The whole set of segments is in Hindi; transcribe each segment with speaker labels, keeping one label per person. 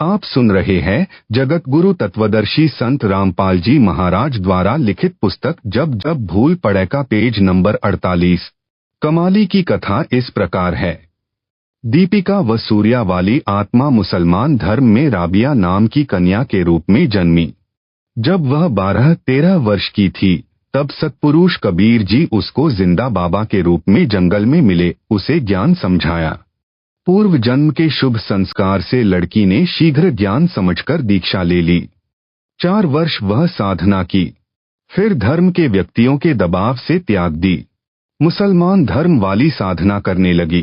Speaker 1: आप सुन रहे हैं जगत गुरु तत्वदर्शी संत रामपाल जी महाराज द्वारा लिखित पुस्तक जब जब भूल पड़े का पेज नंबर 48। कमाली की कथा इस प्रकार है। दीपिका व सूर्या वाली आत्मा मुसलमान धर्म में राबिया नाम की कन्या के रूप में जन्मी। जब वह 12-13 वर्ष की थी तब सत्पुरुष कबीर जी उसको जिंदा बाबा के रूप में जंगल में मिले, उसे ज्ञान समझाया। पूर्व जन्म के शुभ संस्कार से लड़की ने शीघ्र ज्ञान समझकर दीक्षा ले ली। 4 वर्ष वह साधना की, फिर धर्म के व्यक्तियों के दबाव से त्याग दी। मुसलमान धर्म वाली साधना करने लगी।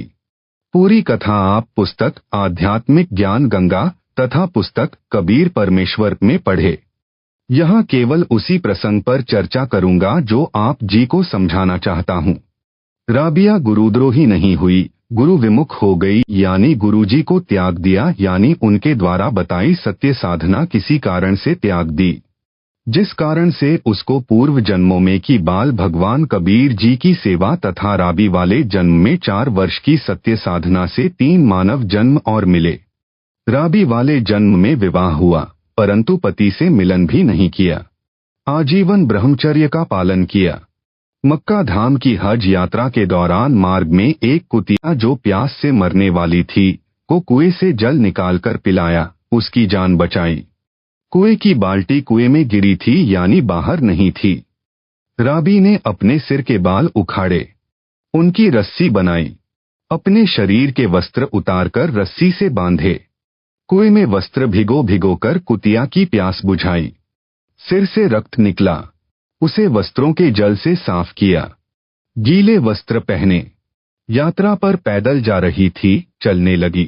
Speaker 1: पूरी कथा आप पुस्तक आध्यात्मिक ज्ञान गंगा तथा पुस्तक कबीर परमेश्वर में पढ़े। यहाँ केवल उसी प्रसंग पर चर्चा करूंगा जो आप जी को समझाना चाहता हूँ। राबिया गुरुद्रोही नहीं हुई, गुरु विमुख हो गई, यानी गुरुजी को त्याग दिया, यानी उनके द्वारा बताई सत्य साधना किसी कारण से त्याग दी, जिस कारण से उसको पूर्व जन्मों में की बाल भगवान कबीर जी की सेवा तथा राबी वाले जन्म में 4 वर्ष की सत्य साधना से 3 मानव जन्म और मिले। राबी वाले जन्म में विवाह हुआ, परंतु पति से मिलन भी नहीं किया। आजीवन ब्रह्मचर्य का पालन किया। मक्का धाम की हज यात्रा के दौरान मार्ग में एक कुतिया जो प्यास से मरने वाली थी को कुएं से जल निकालकर पिलाया, उसकी जान बचाई। कुएं की बाल्टी कुएं में गिरी थी, यानी बाहर नहीं थी। राबी ने अपने सिर के बाल उखाड़े, उनकी रस्सी बनाई, अपने शरीर के वस्त्र उतारकर रस्सी से बांधे, कुएं में वस्त्र भिगो भिगोकर कुतिया की प्यास बुझाई। सिर से रक्त निकला, उसे वस्त्रों के जल से साफ किया। गीले वस्त्र पहने यात्रा पर पैदल जा रही थी, चलने लगी।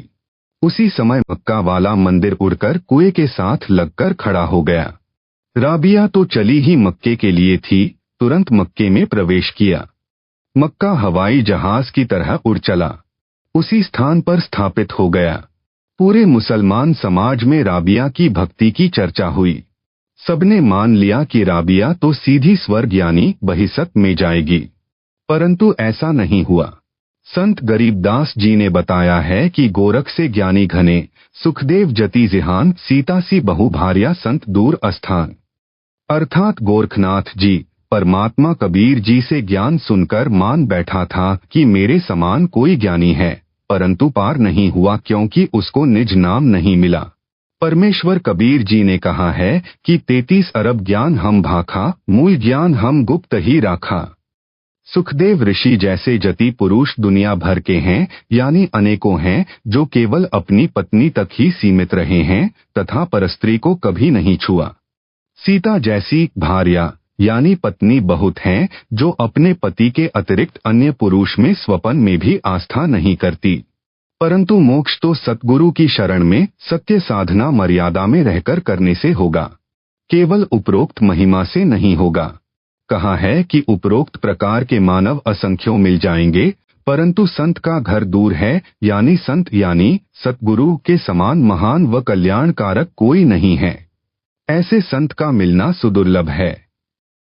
Speaker 1: उसी समय मक्का वाला मंदिर उड़कर कुएं के साथ लगकर खड़ा हो गया। राबिया तो चली ही मक्के के लिए थी, तुरंत मक्के में प्रवेश किया। मक्का हवाई जहाज की तरह उड़ चला, उसी स्थान पर स्थापित हो गया। पूरे मुसलमान समाज में राबिया की भक्ति की चर्चा हुई। सबने मान लिया कि राबिया तो सीधी स्वर्ग यानी बहिसत में जाएगी, परंतु ऐसा नहीं हुआ। संत गरीबदास जी ने बताया है कि गोरख से ज्ञानी घने, सुखदेव जति जिहान, सीता सी बहु भार्या संत दूर अस्थान। अर्थात गोरखनाथ जी परमात्मा कबीर जी से ज्ञान सुनकर मान बैठा था कि मेरे समान कोई ज्ञानी है, परंतु पार नहीं हुआ क्योंकि उसको निज नाम नहीं मिला। परमेश्वर कबीर जी ने कहा है कि 33 अरब ज्ञान हम भाखा, मूल ज्ञान हम गुप्त ही राखा। सुखदेव ऋषि जैसे जति पुरुष दुनिया भर के हैं, यानी अनेकों हैं, जो केवल अपनी पत्नी तक ही सीमित रहे हैं तथा परस्त्री को कभी नहीं छुआ। सीता जैसी भार्या यानी पत्नी बहुत हैं, जो अपने पति के अतिरिक्त अन्य पुरुष में स्वपन में भी आस्था नहीं करती। परंतु मोक्ष तो सतगुरु की शरण में सत्य साधना मर्यादा में रहकर करने से होगा, केवल उपरोक्त महिमा से नहीं होगा। कहा है कि उपरोक्त प्रकार के मानव असंख्यों मिल जाएंगे, परंतु संत का घर दूर है, यानी संत यानी सतगुरु के समान महान व कल्याणकारक कोई नहीं है। ऐसे संत का मिलना सुदुर्लभ है।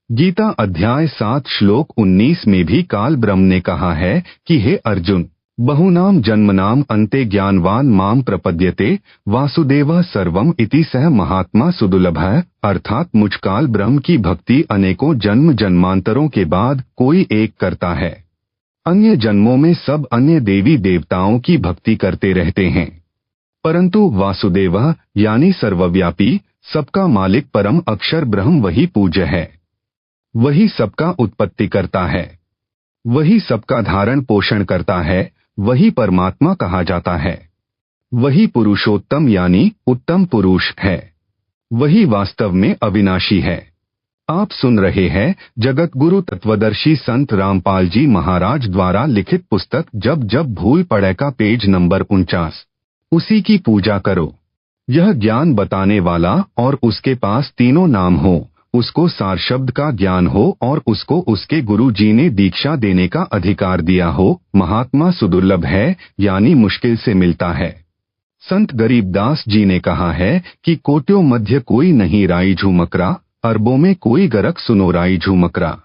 Speaker 1: गीता अध्याय 7 श्लोक 19 में भी काल ब्रह्म ने कहा है कि हे अर्जुन, बहुनाम जन्मनाम अन्ते ज्ञानवान माम प्रपद्यते वासुदेव सर्वम इति सह महात्मा सुदुर्लभः। अर्थात मुझ काल ब्रह्म की भक्ति अनेकों जन्म जन्मांतरों के बाद कोई एक करता है। अन्य जन्मों में सब अन्य देवी देवताओं की भक्ति करते रहते हैं, परंतु वासुदेव यानी सर्वव्यापी सबका मालिक परम अक्षर ब्रह्म वही पूज्य है, वही सबका उत्पत्ति करता है, वही सबका धारण पोषण करता है, वही परमात्मा कहा जाता है। वही पुरुषोत्तम यानी उत्तम पुरुष है, वही वास्तव में अविनाशी है। आप सुन रहे हैं जगत गुरु तत्वदर्शी संत रामपाल जी महाराज द्वारा लिखित पुस्तक जब जब भूल पड़े का पेज नंबर 49। उसी की पूजा करो। यह ज्ञान बताने वाला और उसके पास तीनों नाम हो, उसको सार शब्द का ज्ञान हो और उसको उसके गुरु जी ने दीक्षा देने का अधिकार दिया हो, महात्मा सुदुर्लभ है, यानी मुश्किल से मिलता है। संत गरीबदास जी ने कहा है कि कोट्यों मध्य कोई नहीं राई झूमकरा, अरबों में कोई गरक सुनो राई झूमकरा।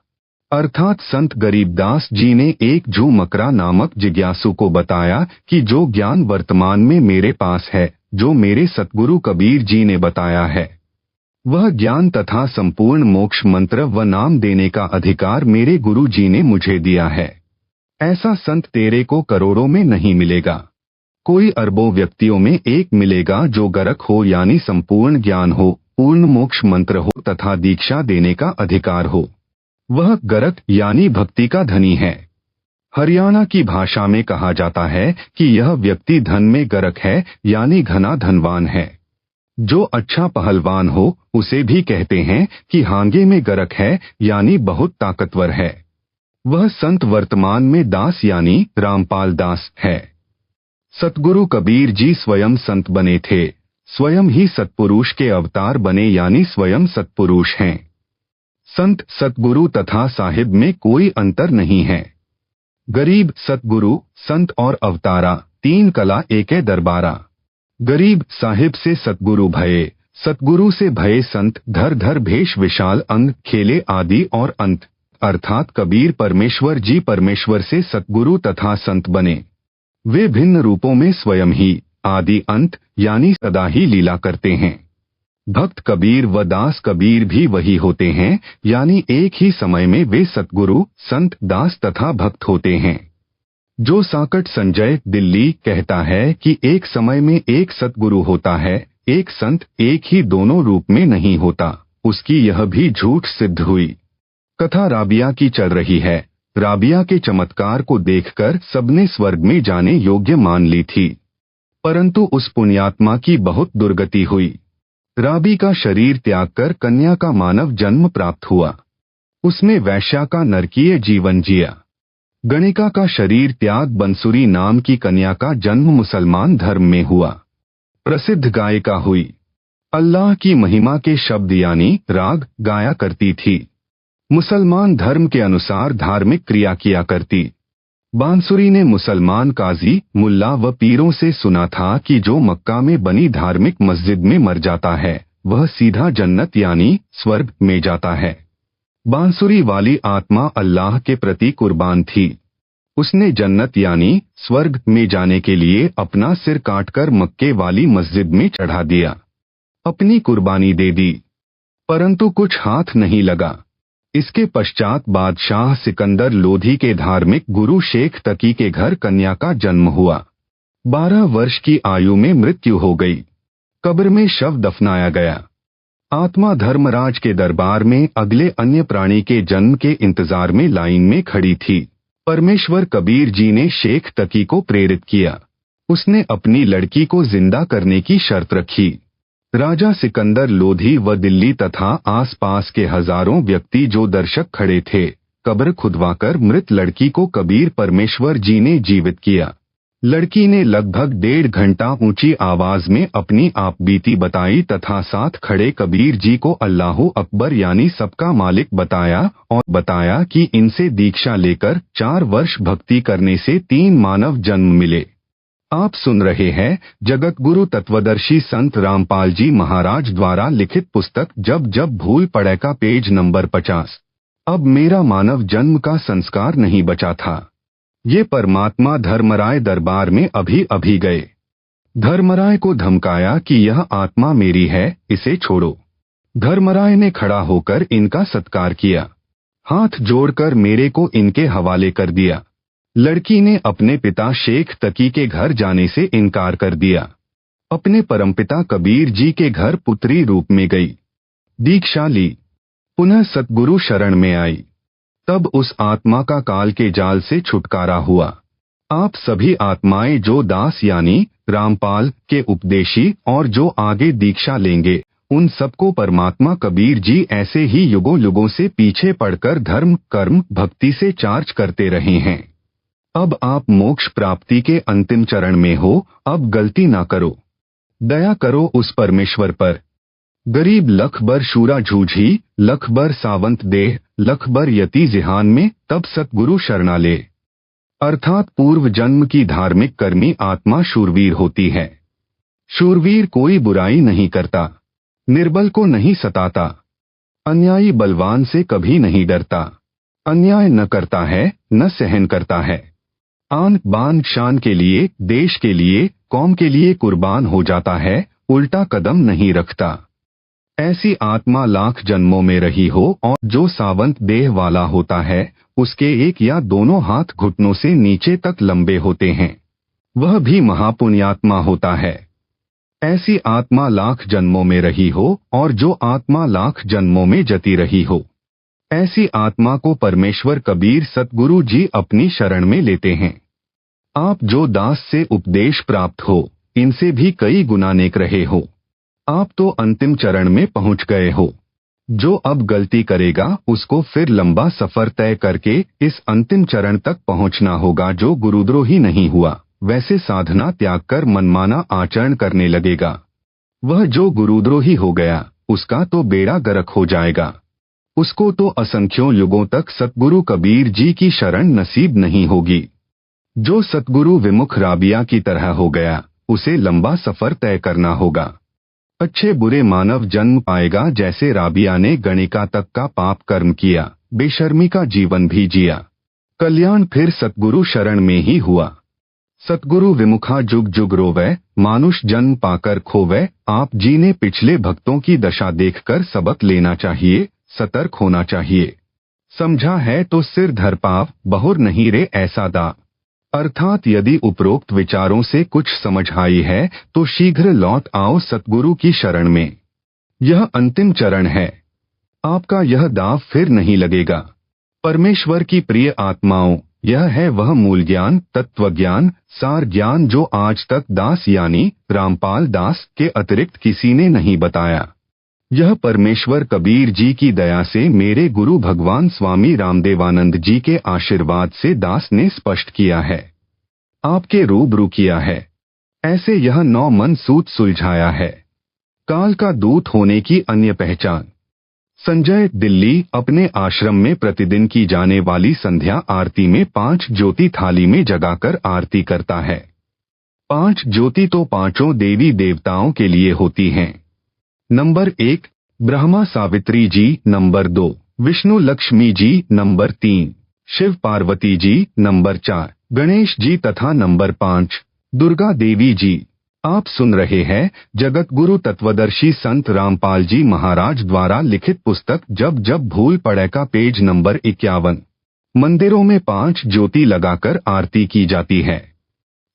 Speaker 1: अर्थात संत गरीबदास जी ने एक झूमकरा नामक जिज्ञासु को बताया कि जो ज्ञान वर्तमान में मेरे पास है जो मेरे सतगुरु कबीर जी ने बताया है। वह ज्ञान तथा संपूर्ण मोक्ष मंत्र व नाम देने का अधिकार मेरे गुरु जी ने मुझे दिया है। ऐसा संत तेरे को करोड़ों में नहीं मिलेगा। कोई अरबों व्यक्तियों में एक मिलेगा जो गरक हो, यानी संपूर्ण ज्ञान हो, पूर्ण मोक्ष मंत्र हो तथा दीक्षा देने का अधिकार हो। वह गरक यानी भक्ति का धनी है। हरियाणा की भाषा में कहा जाता है कि यह व्यक्ति धन में गरक है, यानी घना धनवान है। जो अच्छा पहलवान हो उसे भी कहते हैं कि हांगे में गरक है, यानी बहुत ताकतवर है। वह संत वर्तमान में दास यानी रामपाल दास है। सतगुरु कबीर जी स्वयं संत बने थे, स्वयं ही सतपुरुष के अवतार बने, यानी स्वयं सतपुरुष हैं। संत, सतगुरु तथा साहिब में कोई अंतर नहीं है। गरीब सतगुरु, संत और अवतारा, तीन कला एके दरबारा। गरीब साहिब से सतगुरु भये, सतगुरु से भये संत, धर धर भेष विशाल अंग, खेले आदि और अंत। अर्थात कबीर परमेश्वर जी परमेश्वर से सतगुरु तथा संत बने। वे भिन्न रूपों में स्वयं ही आदि अंत यानी सदा ही लीला करते हैं। भक्त कबीर व दास कबीर भी वही होते हैं, यानी एक ही समय में वे सतगुरु, संत, दास तथा भक्त होते हैं। जो साकट संजय दिल्ली कहता है कि एक समय में एक सतगुरु होता है, एक संत एक ही दोनों रूप में नहीं होता, उसकी यह भी झूठ सिद्ध हुई। कथा राबिया की चल रही है। राबिया के चमत्कार को देखकर सबने स्वर्ग में जाने योग्य मान ली थी, परंतु उस पुण्यात्मा की बहुत दुर्गति हुई। राबी का शरीर त्याग कर कन्या का मानव जन्म प्राप्त हुआ। उसने वैश्या का नरकीय जीवन जिया। गणिका का शरीर त्याग बंसुरी नाम की कन्या का जन्म मुसलमान धर्म में हुआ। प्रसिद्ध गायिका हुई। अल्लाह की महिमा के शब्द यानी राग गाया करती थी। मुसलमान धर्म के अनुसार धार्मिक क्रिया किया करती। बांसुरी ने मुसलमान काजी, मुल्ला व पीरों से सुना था कि जो मक्का में बनी धार्मिक मस्जिद में मर जाता है वह सीधा जन्नत यानी स्वर्ग में जाता है। बांसुरी वाली आत्मा अल्लाह के प्रति कुर्बान थी। उसने जन्नत यानी स्वर्ग में जाने के लिए अपना सिर काटकर मक्के वाली मस्जिद में चढ़ा दिया, अपनी कुर्बानी दे दी, परंतु कुछ हाथ नहीं लगा। इसके पश्चात बादशाह सिकंदर लोधी के धार्मिक गुरु शेख तकी के घर कन्या का जन्म हुआ। 12 वर्ष की आयु में मृत्यु हो गई। कब्र में शव दफनाया गया। आत्मा धर्मराज के दरबार में अगले अन्य प्राणी के जन्म के इंतजार में लाइन में खड़ी थी। परमेश्वर कबीर जी ने शेख तकी को प्रेरित किया। उसने अपनी लड़की को जिंदा करने की शर्त रखी। राजा सिकंदर लोधी व दिल्ली तथा आसपास के हजारों व्यक्ति जो दर्शक खड़े थे, कब्र खुदवाकर मृत लड़की को कबीर परमेश्वर जी ने जीवित किया। लड़की ने लगभग 1.5 घंटा ऊंची आवाज में अपनी आप बीती बताई तथा साथ खड़े कबीर जी को अल्लाहू अकबर यानी सबका मालिक बताया और बताया कि इनसे दीक्षा लेकर 4 वर्ष भक्ति करने से 3 मानव जन्म मिले। आप सुन रहे हैं जगत गुरु तत्वदर्शी संत रामपाल जी महाराज द्वारा लिखित पुस्तक जब जब भूल पड़े का पेज नंबर 50। अब मेरा मानव जन्म का संस्कार नहीं बचा था। ये परमात्मा धर्मराय दरबार में अभी अभी गए। धर्मराय को धमकाया कि यह आत्मा मेरी है, इसे छोड़ो। धर्मराय ने खड़ा होकर इनका सत्कार किया, हाथ जोड़कर मेरे को इनके हवाले कर दिया। लड़की ने अपने पिता शेख तकी के घर जाने से इनकार कर दिया। अपने परमपिता कबीर जी के घर पुत्री रूप में गई, दीक्षा ली, पुनः सतगुरु शरण में आई। तब उस आत्मा का काल के जाल से छुटकारा हुआ। आप सभी आत्माएं जो दास यानी रामपाल के उपदेशी और जो आगे दीक्षा लेंगे, उन सबको परमात्मा कबीर जी ऐसे ही युगों युगों से पीछे पड़कर धर्म, कर्म, भक्ति से चार्ज करते रहे हैं। अब आप मोक्ष प्राप्ति के अंतिम चरण में हो, अब गलती ना करो। दया करो उस परमेश्वर पर। गरीब लखबर शूरा झूझी, लखबर सावंत देह, लखबर यति जिहान में, तब सतगुरु शरणा ले। अर्थात पूर्व जन्म की धार्मिक कर्मी आत्मा शूरवीर होती है। शूरवीर कोई बुराई नहीं करता, निर्बल को नहीं सताता, अन्यायी बलवान से कभी नहीं डरता, अन्याय न करता है, न सहन करता है। आन बान शान के लिए, देश के लिए, कौम के लिए कुर्बान हो जाता है, उल्टा कदम नहीं रखता। ऐसी आत्मा लाख जन्मों में रही हो और जो सावंत देह वाला होता है, उसके एक या दोनों हाथ घुटनों से नीचे तक लंबे होते हैं, वह भी महापुण्यात्मा होता है। ऐसी आत्मा लाख जन्मों में रही हो और जो आत्मा लाख जन्मों में जती रही हो, ऐसी आत्मा को परमेश्वर कबीर सतगुरु जी अपनी शरण में लेते हैं। आप जो दास से उपदेश प्राप्त हो, इनसे भी कई गुना नेक रहे हो। आप तो अंतिम चरण में पहुंच गए हो। जो अब गलती करेगा उसको फिर लंबा सफर तय करके इस अंतिम चरण तक पहुंचना होगा। जो गुरुद्रोही नहीं हुआ, वैसे साधना त्याग कर मनमाना आचरण करने लगेगा। वह जो गुरुद्रोही हो गया, उसका तो बेड़ा गर्क हो जाएगा। उसको तो असंख्यों युगों तक सतगुरु कबीर जी की शरण नसीब नहीं होगी। जो सतगुरु विमुख राबिया की तरह हो गया, उसे लंबा सफर तय करना होगा। अच्छे बुरे मानव जन्म पाएगा, जैसे राबिया ने गणिका तक का पाप कर्म किया, बेशर्मी का जीवन भी जिया। कल्याण फिर सतगुरु शरण में ही हुआ। सतगुरु विमुखा जुग जुग रोवै, मानुष जन्म पाकर खोवै। आप जी ने पिछले भक्तों की दशा देखकर सबक लेना चाहिए, सतर्क होना चाहिए। समझा है तो सिर धर पाव, बहुर नहीं रे ऐसा दा। अर्थात यदि उपरोक्त विचारों से कुछ समझ आई है तो शीघ्र लौट आओ सतगुरु की शरण में। यह अंतिम चरण है, आपका यह दाव फिर नहीं लगेगा। परमेश्वर की प्रिय आत्माओं, यह है वह मूल ज्ञान, तत्व ज्ञान, सार ज्ञान जो आज तक दास यानी रामपाल दास के अतिरिक्त किसी ने नहीं बताया। यह परमेश्वर कबीर जी की दया से मेरे गुरु भगवान स्वामी रामदेवानंद जी के आशीर्वाद से दास ने स्पष्ट किया है, आपके रूबरू किया है। ऐसे यह 9 मन सूत सुलझाया है। काल का दूत होने की अन्य पहचान। संजय दिल्ली अपने आश्रम में प्रतिदिन की जाने वाली संध्या आरती में 5 ज्योति थाली में जगाकर आरती करता है। 5 ज्योति तो पांचों देवी देवताओं के लिए होती हैं। नंबर 1 ब्रह्मा सावित्री जी, number 2 Vishnu Lakshmi ji, number 3 Shiv Parvati ji, number 4 Ganesh ji तथा नंबर 5 दुर्गा देवी जी। आप सुन रहे हैं जगत गुरु तत्वदर्शी संत रामपाल जी महाराज द्वारा लिखित पुस्तक जब जब भूल पड़े का पेज नंबर 51। मंदिरों में 5 ज्योति लगाकर आरती की जाती है।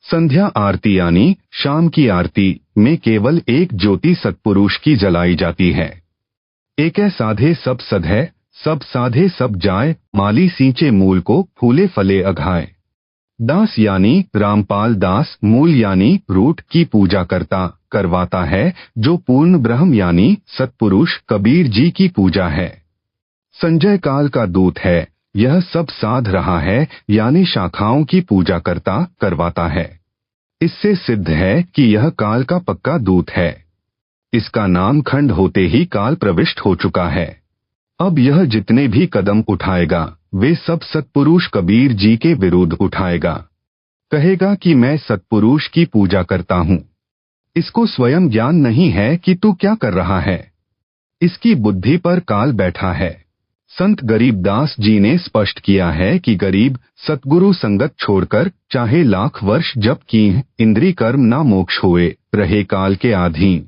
Speaker 1: संध्या आरती यानी शाम की आरती में केवल एक ज्योति सत्पुरुष की जलाई जाती है। एकै साधे सब सधै, सब साधे सब जाय, माली सींचे मूल को, फूले फले अघाय। दास यानी रामपाल दास मूल यानी रूट की पूजा करवाता है, जो पूर्ण ब्रह्म यानी सत्पुरुष कबीर जी की पूजा है। संजय काल का दूत है, यह सब साध रहा है यानी शाखाओं की पूजा करवाता है। इससे सिद्ध है कि यह काल का पक्का दूत है। इसका नाम खंड होते ही काल प्रविष्ट हो चुका है। अब यह जितने भी कदम उठाएगा वे सब सत्पुरुष कबीर जी के विरुद्ध उठाएगा। कहेगा कि मैं सत्पुरुष की पूजा करता हूँ। इसको स्वयं ज्ञान नहीं है कि तू क्या कर रहा है। इसकी बुद्धि पर काल बैठा है। संत गरीबदास जी ने स्पष्ट किया है कि गरीब सतगुरु संगत छोड़कर चाहे लाख वर्ष जप की इंद्री कर्म ना मोक्ष हुए रहे काल के अधीन।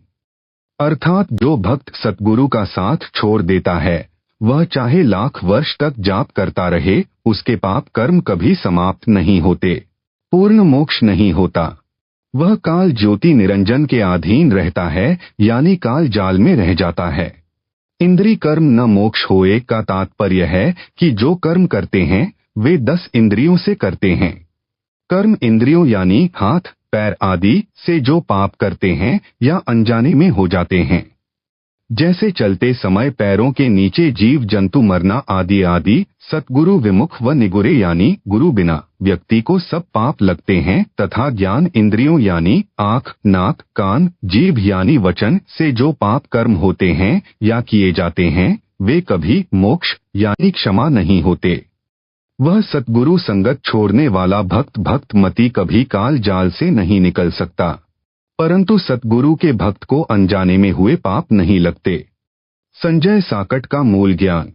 Speaker 1: अर्थात जो भक्त सतगुरु का साथ छोड़ देता है, वह चाहे लाख वर्ष तक जाप करता रहे, उसके पाप कर्म कभी समाप्त नहीं होते, पूर्ण मोक्ष नहीं होता। वह काल ज्योति निरंजन के अधीन रहता है, यानी काल जाल में रह जाता है। इंद्री कर्म न मोक्ष होए का तात्पर्य है कि जो कर्म करते हैं वे 10 इंद्रियों से करते हैं। कर्म इंद्रियों यानी हाथ पैर आदि से जो पाप करते हैं या अनजाने में हो जाते हैं, जैसे चलते समय पैरों के नीचे जीव जंतु मरना आदि आदि। सतगुरु विमुख व निगुरे यानी गुरु बिना व्यक्ति को सब पाप लगते हैं, तथा ज्ञान इंद्रियों यानी आँख नाक कान जीभ यानी वचन से जो पाप कर्म होते हैं या किए जाते हैं, वे कभी मोक्ष यानी क्षमा नहीं होते। वह सतगुरु संगत छोड़ने वाला भक्त मति कभी काल जाल से नहीं निकल सकता, परंतु सतगुरु के भक्त को अनजाने में हुए पाप नहीं लगते। संजय साकट का मूल ज्ञान।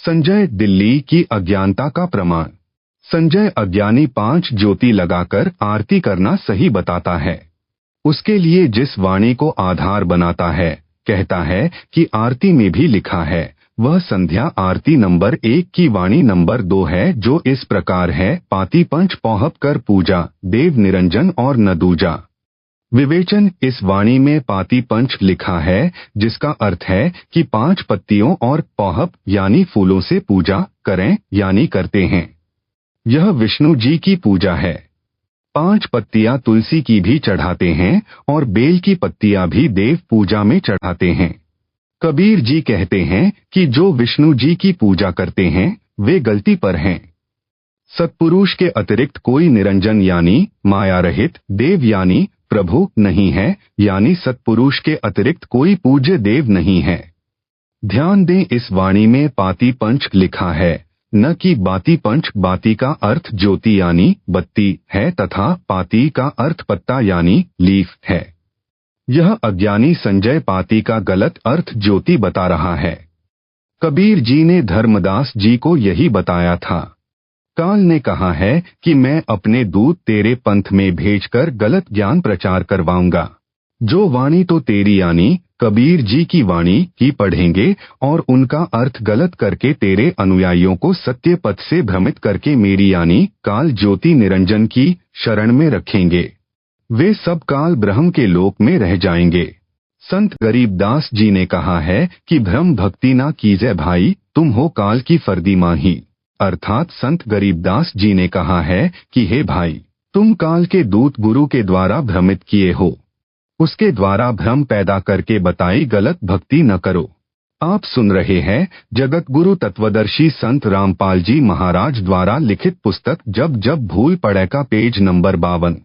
Speaker 1: संजय दिल्ली की अज्ञानता का प्रमाण। संजय अज्ञानी 5 ज्योति लगाकर आरती करना सही बताता है। उसके लिए जिस वाणी को आधार बनाता है, कहता है कि आरती में भी लिखा है, वह संध्या आरती नंबर 1 की वाणी नंबर 2 है, जो इस प्रकार है। पाती पंच पौहप कर पूजा, देव निरंजन और न दूजा। विवेचन, इस वाणी में पाती पंच लिखा है, जिसका अर्थ है कि 5 पत्तियों और पौहप यानी फूलों से पूजा करें यानी करते हैं। यह विष्णु जी की पूजा है। 5 पत्तियां तुलसी की भी चढ़ाते हैं और बेल की पत्तियां भी देव पूजा में चढ़ाते हैं। कबीर जी कहते हैं कि जो विष्णु जी की पूजा करते हैं वे गलती पर हैं। सत्पुरुष के अतिरिक्त कोई निरंजन यानी माया रहित देव यानी प्रभु नहीं है, यानी सत्पुरुष के अतिरिक्त कोई पूज्य देव नहीं है। ध्यान दें, इस वाणी में पाती पंच लिखा है, न कि बाती पंच। बाती का अर्थ ज्योति यानी बत्ती है तथा पाती का अर्थ पत्ता यानी लीफ है। यह अज्ञानी संजय पाती का गलत अर्थ ज्योति बता रहा है। कबीर जी ने धर्मदास जी को यही बताया था। काल ने कहा है कि मैं अपने दूत तेरे पंथ में भेजकर गलत ज्ञान प्रचार करवाऊंगा। जो वाणी तो तेरी यानी कबीर जी की वाणी ही पढ़ेंगे और उनका अर्थ गलत करके तेरे अनुयायियों को सत्य पथ से भ्रमित करके मेरी यानी काल ज्योति निरंजन की शरण में रखेंगे, वे सब काल ब्रह्म के लोक में रह जाएंगे। संत गरीबदास जी ने कहा है कि भ्रम भक्ति ना कीजिए भाई, तुम हो काल की फर्दी माही। अर्थात संत गरीबदास जी ने कहा है कि हे भाई, तुम काल के दूत गुरु के द्वारा भ्रमित किए हो, उसके द्वारा भ्रम पैदा करके बताई गलत भक्ति न करो। आप सुन रहे हैं जगत गुरु तत्वदर्शी संत रामपाल जी महाराज द्वारा लिखित पुस्तक जब जब भूल पड़े का पेज नंबर 52।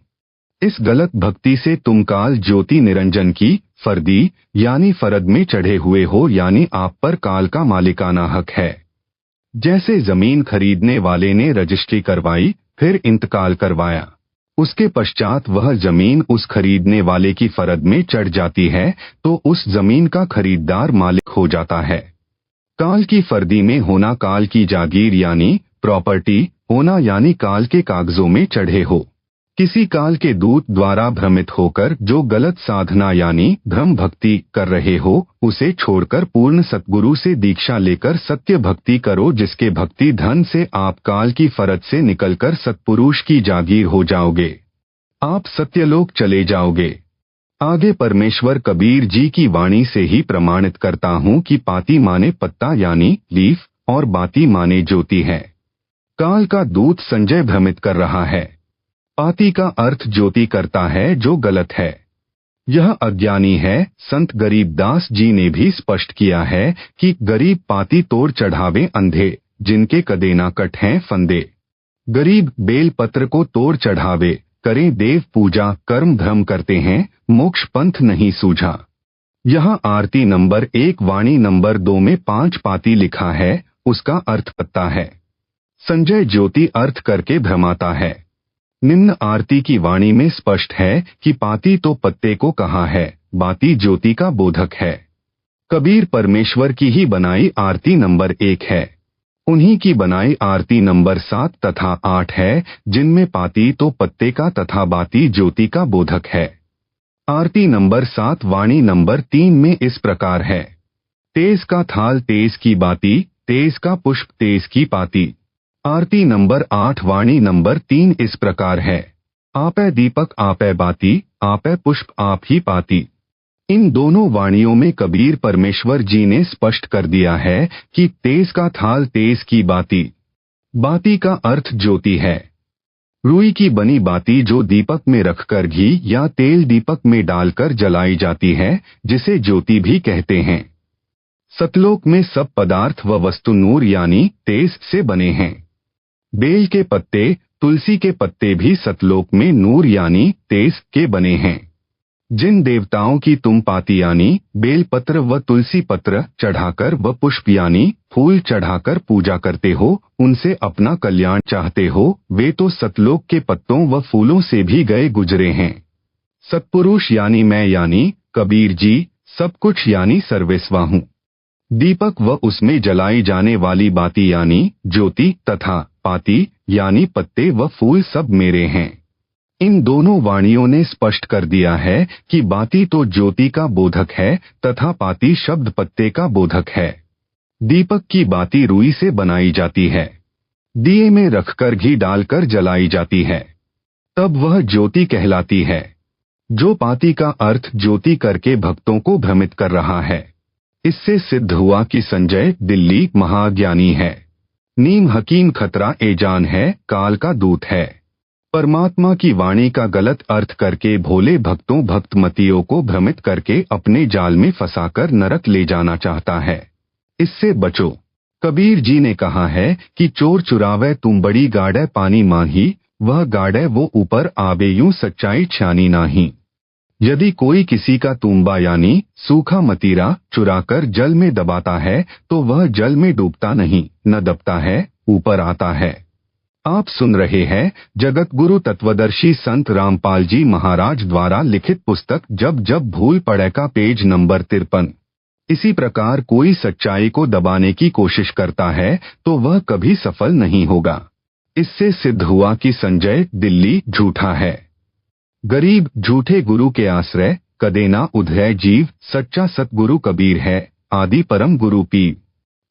Speaker 1: इस गलत भक्ति से तुम काल ज्योति निरंजन की फर्दी यानी फरद में चढ़े हुए हो, यानी आप पर काल का मालिकाना हक है। जैसे जमीन खरीदने वाले ने रजिस्ट्री करवाई, फिर इंतकाल करवाया, उसके पश्चात वह जमीन उस खरीदने वाले की फरद में चढ़ जाती है, तो उस जमीन का खरीदार मालिक हो जाता है। काल की फर्दी में होना काल की जागीर यानी प्रॉपर्टी होना, यानी काल के कागजों में चढ़े हो। किसी काल के दूत द्वारा भ्रमित होकर जो गलत साधना यानी भ्रम भक्ति कर रहे हो, उसे छोड़कर पूर्ण सतगुरु से दीक्षा लेकर सत्य भक्ति करो, जिसके भक्ति धन से आप काल की फरज से निकलकर सत्पुरुष की जागीर हो जाओगे, आप सत्यलोक चले जाओगे। आगे परमेश्वर कबीर जी की वाणी से ही प्रमाणित करता हूँ कि पाती माने पत्ता यानी लीफ और बाती माने ज्योति है। काल का दूत संजय भ्रमित कर रहा है। पाती का अर्थ ज्योति करता है, जो गलत है। यह अज्ञानी है। संत गरीबदास जी ने भी स्पष्ट किया है कि गरीब पाती तोड़ चढ़ावे अंधे, जिनके कदे ना कट हैं फंदे। गरीब बेल पत्र को तोड़ चढ़ावे, करें देव पूजा, कर्म भ्रम करते हैं, मोक्ष पंथ नहीं सूझा। यहाँ आरती नंबर 1 वाणी नंबर 2 में 5 पाती लिखा है, उसका अर्थ पत्ता है। संजय ज्योति अर्थ करके भ्रमाता है। निम्न आरती की वाणी में स्पष्ट है कि पाती तो पत्ते को कहा है, बाती ज्योति का बोधक है। कबीर परमेश्वर की ही बनाई आरती नंबर 1 है। उन्हीं की बनाई आरती नंबर 7 तथा 8 है, जिनमें पाती तो पत्ते का तथा बाती ज्योति का बोधक है। आरती नंबर 7 वाणी नंबर 3 में इस प्रकार है, तेज का थाल तेज की बाती, तेज का पुष्प तेज की पाती। आरती नंबर 8 वाणी नंबर 3 इस प्रकार है, आपे दीपक आपे बाती, आपे पुष्प आप ही पाती। इन दोनों वाणियों में कबीर परमेश्वर जी ने स्पष्ट कर दिया है कि तेज का थाल तेज की बाती। बाती का अर्थ ज्योति है। रुई की बनी बाती जो दीपक में रखकर घी या तेल दीपक में डालकर जलाई जाती है, जिसे ज्योति भी कहते हैं। सतलोक में सब पदार्थ व वस्तु नूर यानी तेज से बने हैं। बेल के पत्ते, तुलसी के पत्ते भी सतलोक में नूर यानी तेज के बने हैं। जिन देवताओं की तुम पाती यानी बेल पत्र व तुलसी पत्र चढ़ाकर व पुष्प यानी फूल चढ़ाकर पूजा करते हो, उनसे अपना कल्याण चाहते हो, वे तो सतलोक के पत्तों व फूलों से भी गए गुजरे हैं। सत्पुरुष यानी मैं यानी कबीर जी सब कुछ यानी सर्वेस्वा हूँ। दीपक व उसमें जलाई जाने वाली बाती यानी ज्योति तथा पाती यानी पत्ते व फूल सब मेरे हैं। इन दोनों वाणियों ने स्पष्ट कर दिया है कि बाती तो ज्योति का बोधक है तथा पाती शब्द पत्ते का बोधक है। दीपक की बाती रुई से बनाई जाती है, दिए में रखकर घी डालकर जलाई जाती है, तब वह ज्योति कहलाती है। जो पाती का अर्थ ज्योति करके भक्तों को भ्रमित कर रहा है, इससे सिद्ध हुआ कि संजय दिल्ली महाज्ञानी है, नीम हकीम खतरा एजान है, काल का दूत है। परमात्मा की वाणी का गलत अर्थ करके भोले भक्तों भक्तमतियों को भ्रमित करके अपने जाल में फंसाकर नरक ले जाना चाहता है, इससे बचो। कबीर जी ने कहा है कि चोर चुरावे तुम बड़ी गाड़े पानी माही, वह गाड़े वो ऊपर आवे यूं सच्चाई छानी नाही। यदि कोई किसी का तुम्बा यानी सूखा मतीरा चुराकर जल में दबाता है तो वह जल में डूबता नहीं, न दबता है, ऊपर आता है। आप सुन रहे हैं जगत गुरु तत्वदर्शी संत रामपाल जी महाराज द्वारा लिखित पुस्तक जब जब भूल पड़े का पेज नंबर 53। इसी प्रकार कोई सच्चाई को दबाने की कोशिश करता है तो वह कभी सफल नहीं होगा। इससे सिद्ध हुआ कि संजय दिल्ली झूठा है। गरीब झूठे गुरु के आश्रय कदे ना उधय जीव, सच्चा सतगुरु कबीर है, आदि परम गुरु पीर।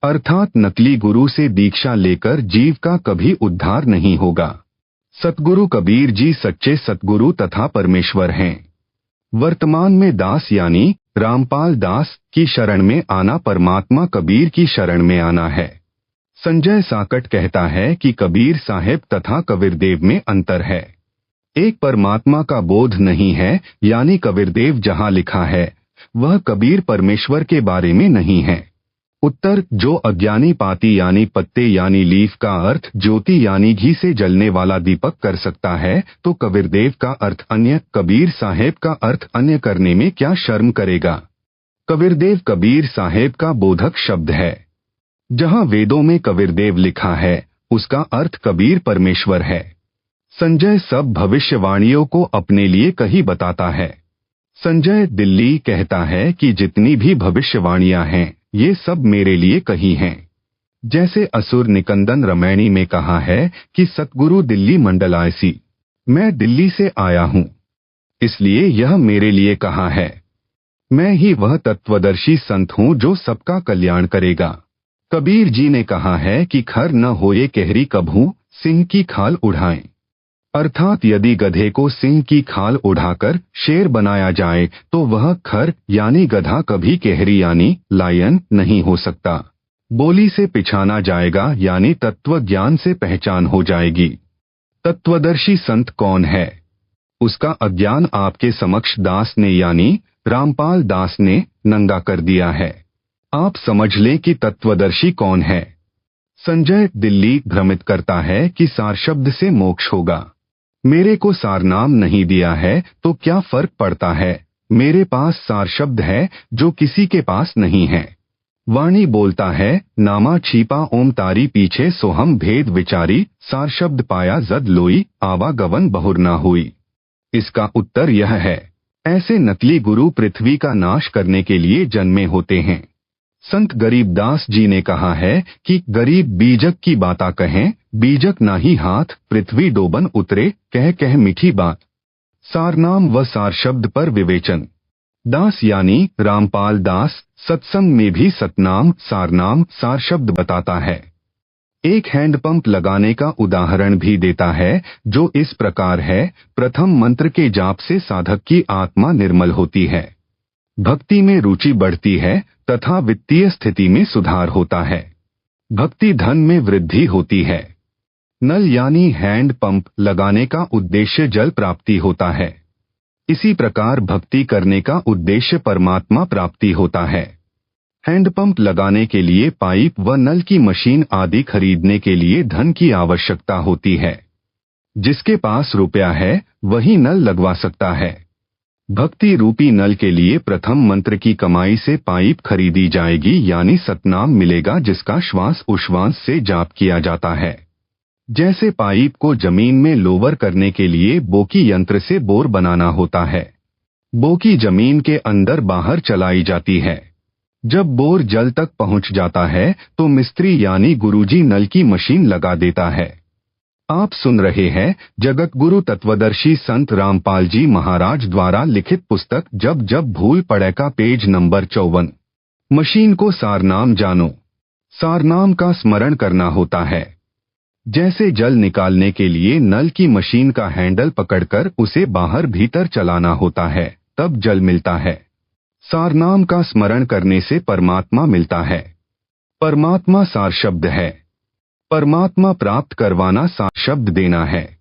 Speaker 1: अर्थात नकली गुरु से दीक्षा लेकर जीव का कभी उद्धार नहीं होगा। सतगुरु कबीर जी सच्चे सतगुरु तथा परमेश्वर हैं। वर्तमान में दास यानी रामपाल दास की शरण में आना परमात्मा कबीर की शरण में आना है। संजय साकट कहता है कि कबीर साहेब तथा कबीरदेव में अंतर है। एक परमात्मा का बोध नहीं है, यानी कबीरदेव जहाँ लिखा है वह कबीर परमेश्वर के बारे में नहीं है। उत्तर जो अज्ञानी पाती यानी पत्ते यानी लीफ का अर्थ ज्योति यानी घी से जलने वाला दीपक कर सकता है तो कबीरदेव का अर्थ अन्य, कबीर साहेब का अर्थ अन्य करने में क्या शर्म करेगा। कबीरदेव कबीर साहेब का बोधक शब्द है। जहां वेदों में कबीरदेव लिखा है उसका अर्थ कबीर परमेश्वर है। संजय सब भविष्यवाणियों को अपने लिए कही बताता है। संजय दिल्ली कहता है कि जितनी भी भविष्यवाणियां हैं ये सब मेरे लिए कही हैं। जैसे असुर निकंदन रमैणी में कहा है कि सतगुरु दिल्ली मंडलायसी, मैं दिल्ली से आया हूं, इसलिए यह मेरे लिए कहा है। मैं ही वह तत्वदर्शी संत हूं जो सबका कल्याण करेगा। कबीर जी ने कहा है कि खर न होए कहरी कभू, सिंह की खाल उड़ाएं। अर्थात यदि गधे को सिंह की खाल उड़ाकर शेर बनाया जाए तो वह खर यानी गधा कभी कहरी यानी लायन नहीं हो सकता। बोली से पिछाना जाएगा यानी तत्व ज्ञान से पहचान हो जाएगी। तत्वदर्शी संत कौन है? उसका अज्ञान आपके समक्ष दास ने यानी रामपाल दास ने नंगा कर दिया है। आप समझ लें कि तत्वदर्शी कौन है। संजय दिल्ली भ्रमित करता है कि सार शब्द से मोक्ष होगा। मेरे को सार नाम नहीं दिया है तो क्या फर्क पड़ता है, मेरे पास सार शब्द है जो किसी के पास नहीं है। वाणी बोलता है नामा छिपा ओम तारी पीछे सोहम भेद विचारी, सार शब्द पाया जद लोई, आवागवन बहुर ना हुई। इसका उत्तर यह है, ऐसे नकली गुरु पृथ्वी का नाश करने के लिए जन्मे होते हैं। संत गरीबदास जी ने कहा है कि गरीब बीजक की बाता कहें, बीजक ना ही हाथ, पृथ्वी डोबन उतरे, कह कह मीठी बात। सार नाम व सार शब्द पर विवेचन। दास यानी रामपाल दास सत्संग में भी सतनाम सारनाम सार शब्द बताता है। एक हैंडपंप लगाने का उदाहरण भी देता है जो इस प्रकार है, प्रथम मंत्र के जाप से साधक की आत्मा निर्मल होती है, भक्ति में रुचि बढ़ती है तथा वित्तीय स्थिति में सुधार होता है, भक्ति धन में वृद्धि होती है। नल यानी हैंड पंप लगाने का उद्देश्य जल प्राप्ति होता है। इसी प्रकार भक्ति करने का उद्देश्य परमात्मा प्राप्ति होता है। हैंडपंप लगाने के लिए पाइप व नल की मशीन आदि खरीदने के लिए धन की आवश्यकता होती है। जिसके पास रुपया है वही नल लगवा सकता है। भक्ति रूपी नल के लिए प्रथम मंत्र की कमाई से पाइप खरीदी जाएगी यानी सतनाम मिलेगा जिसका श्वास उश्वास से जाप किया जाता है। जैसे पाइप को जमीन में लोवर करने के लिए बोकी यंत्र से बोर बनाना होता है। बोकी जमीन के अंदर बाहर चलाई जाती है। जब बोर जल तक पहुंच जाता है तो मिस्त्री यानी गुरुजी नल की मशीन लगा देता है। आप सुन रहे हैं जगत गुरु तत्वदर्शी संत रामपाल जी महाराज द्वारा लिखित पुस्तक जब जब भूल पड़े का पेज नंबर 54। मशीन को सारनाम जानो। सारनाम का स्मरण करना होता है। जैसे जल निकालने के लिए नल की मशीन का हैंडल पकड़कर उसे बाहर भीतर चलाना होता है, तब जल मिलता है। सारनाम का स्मरण करने से परमात्मा मिलता है। परमात्मा सार शब्द है। परमात्मा प्राप्त करवाना सार शब्द देना है।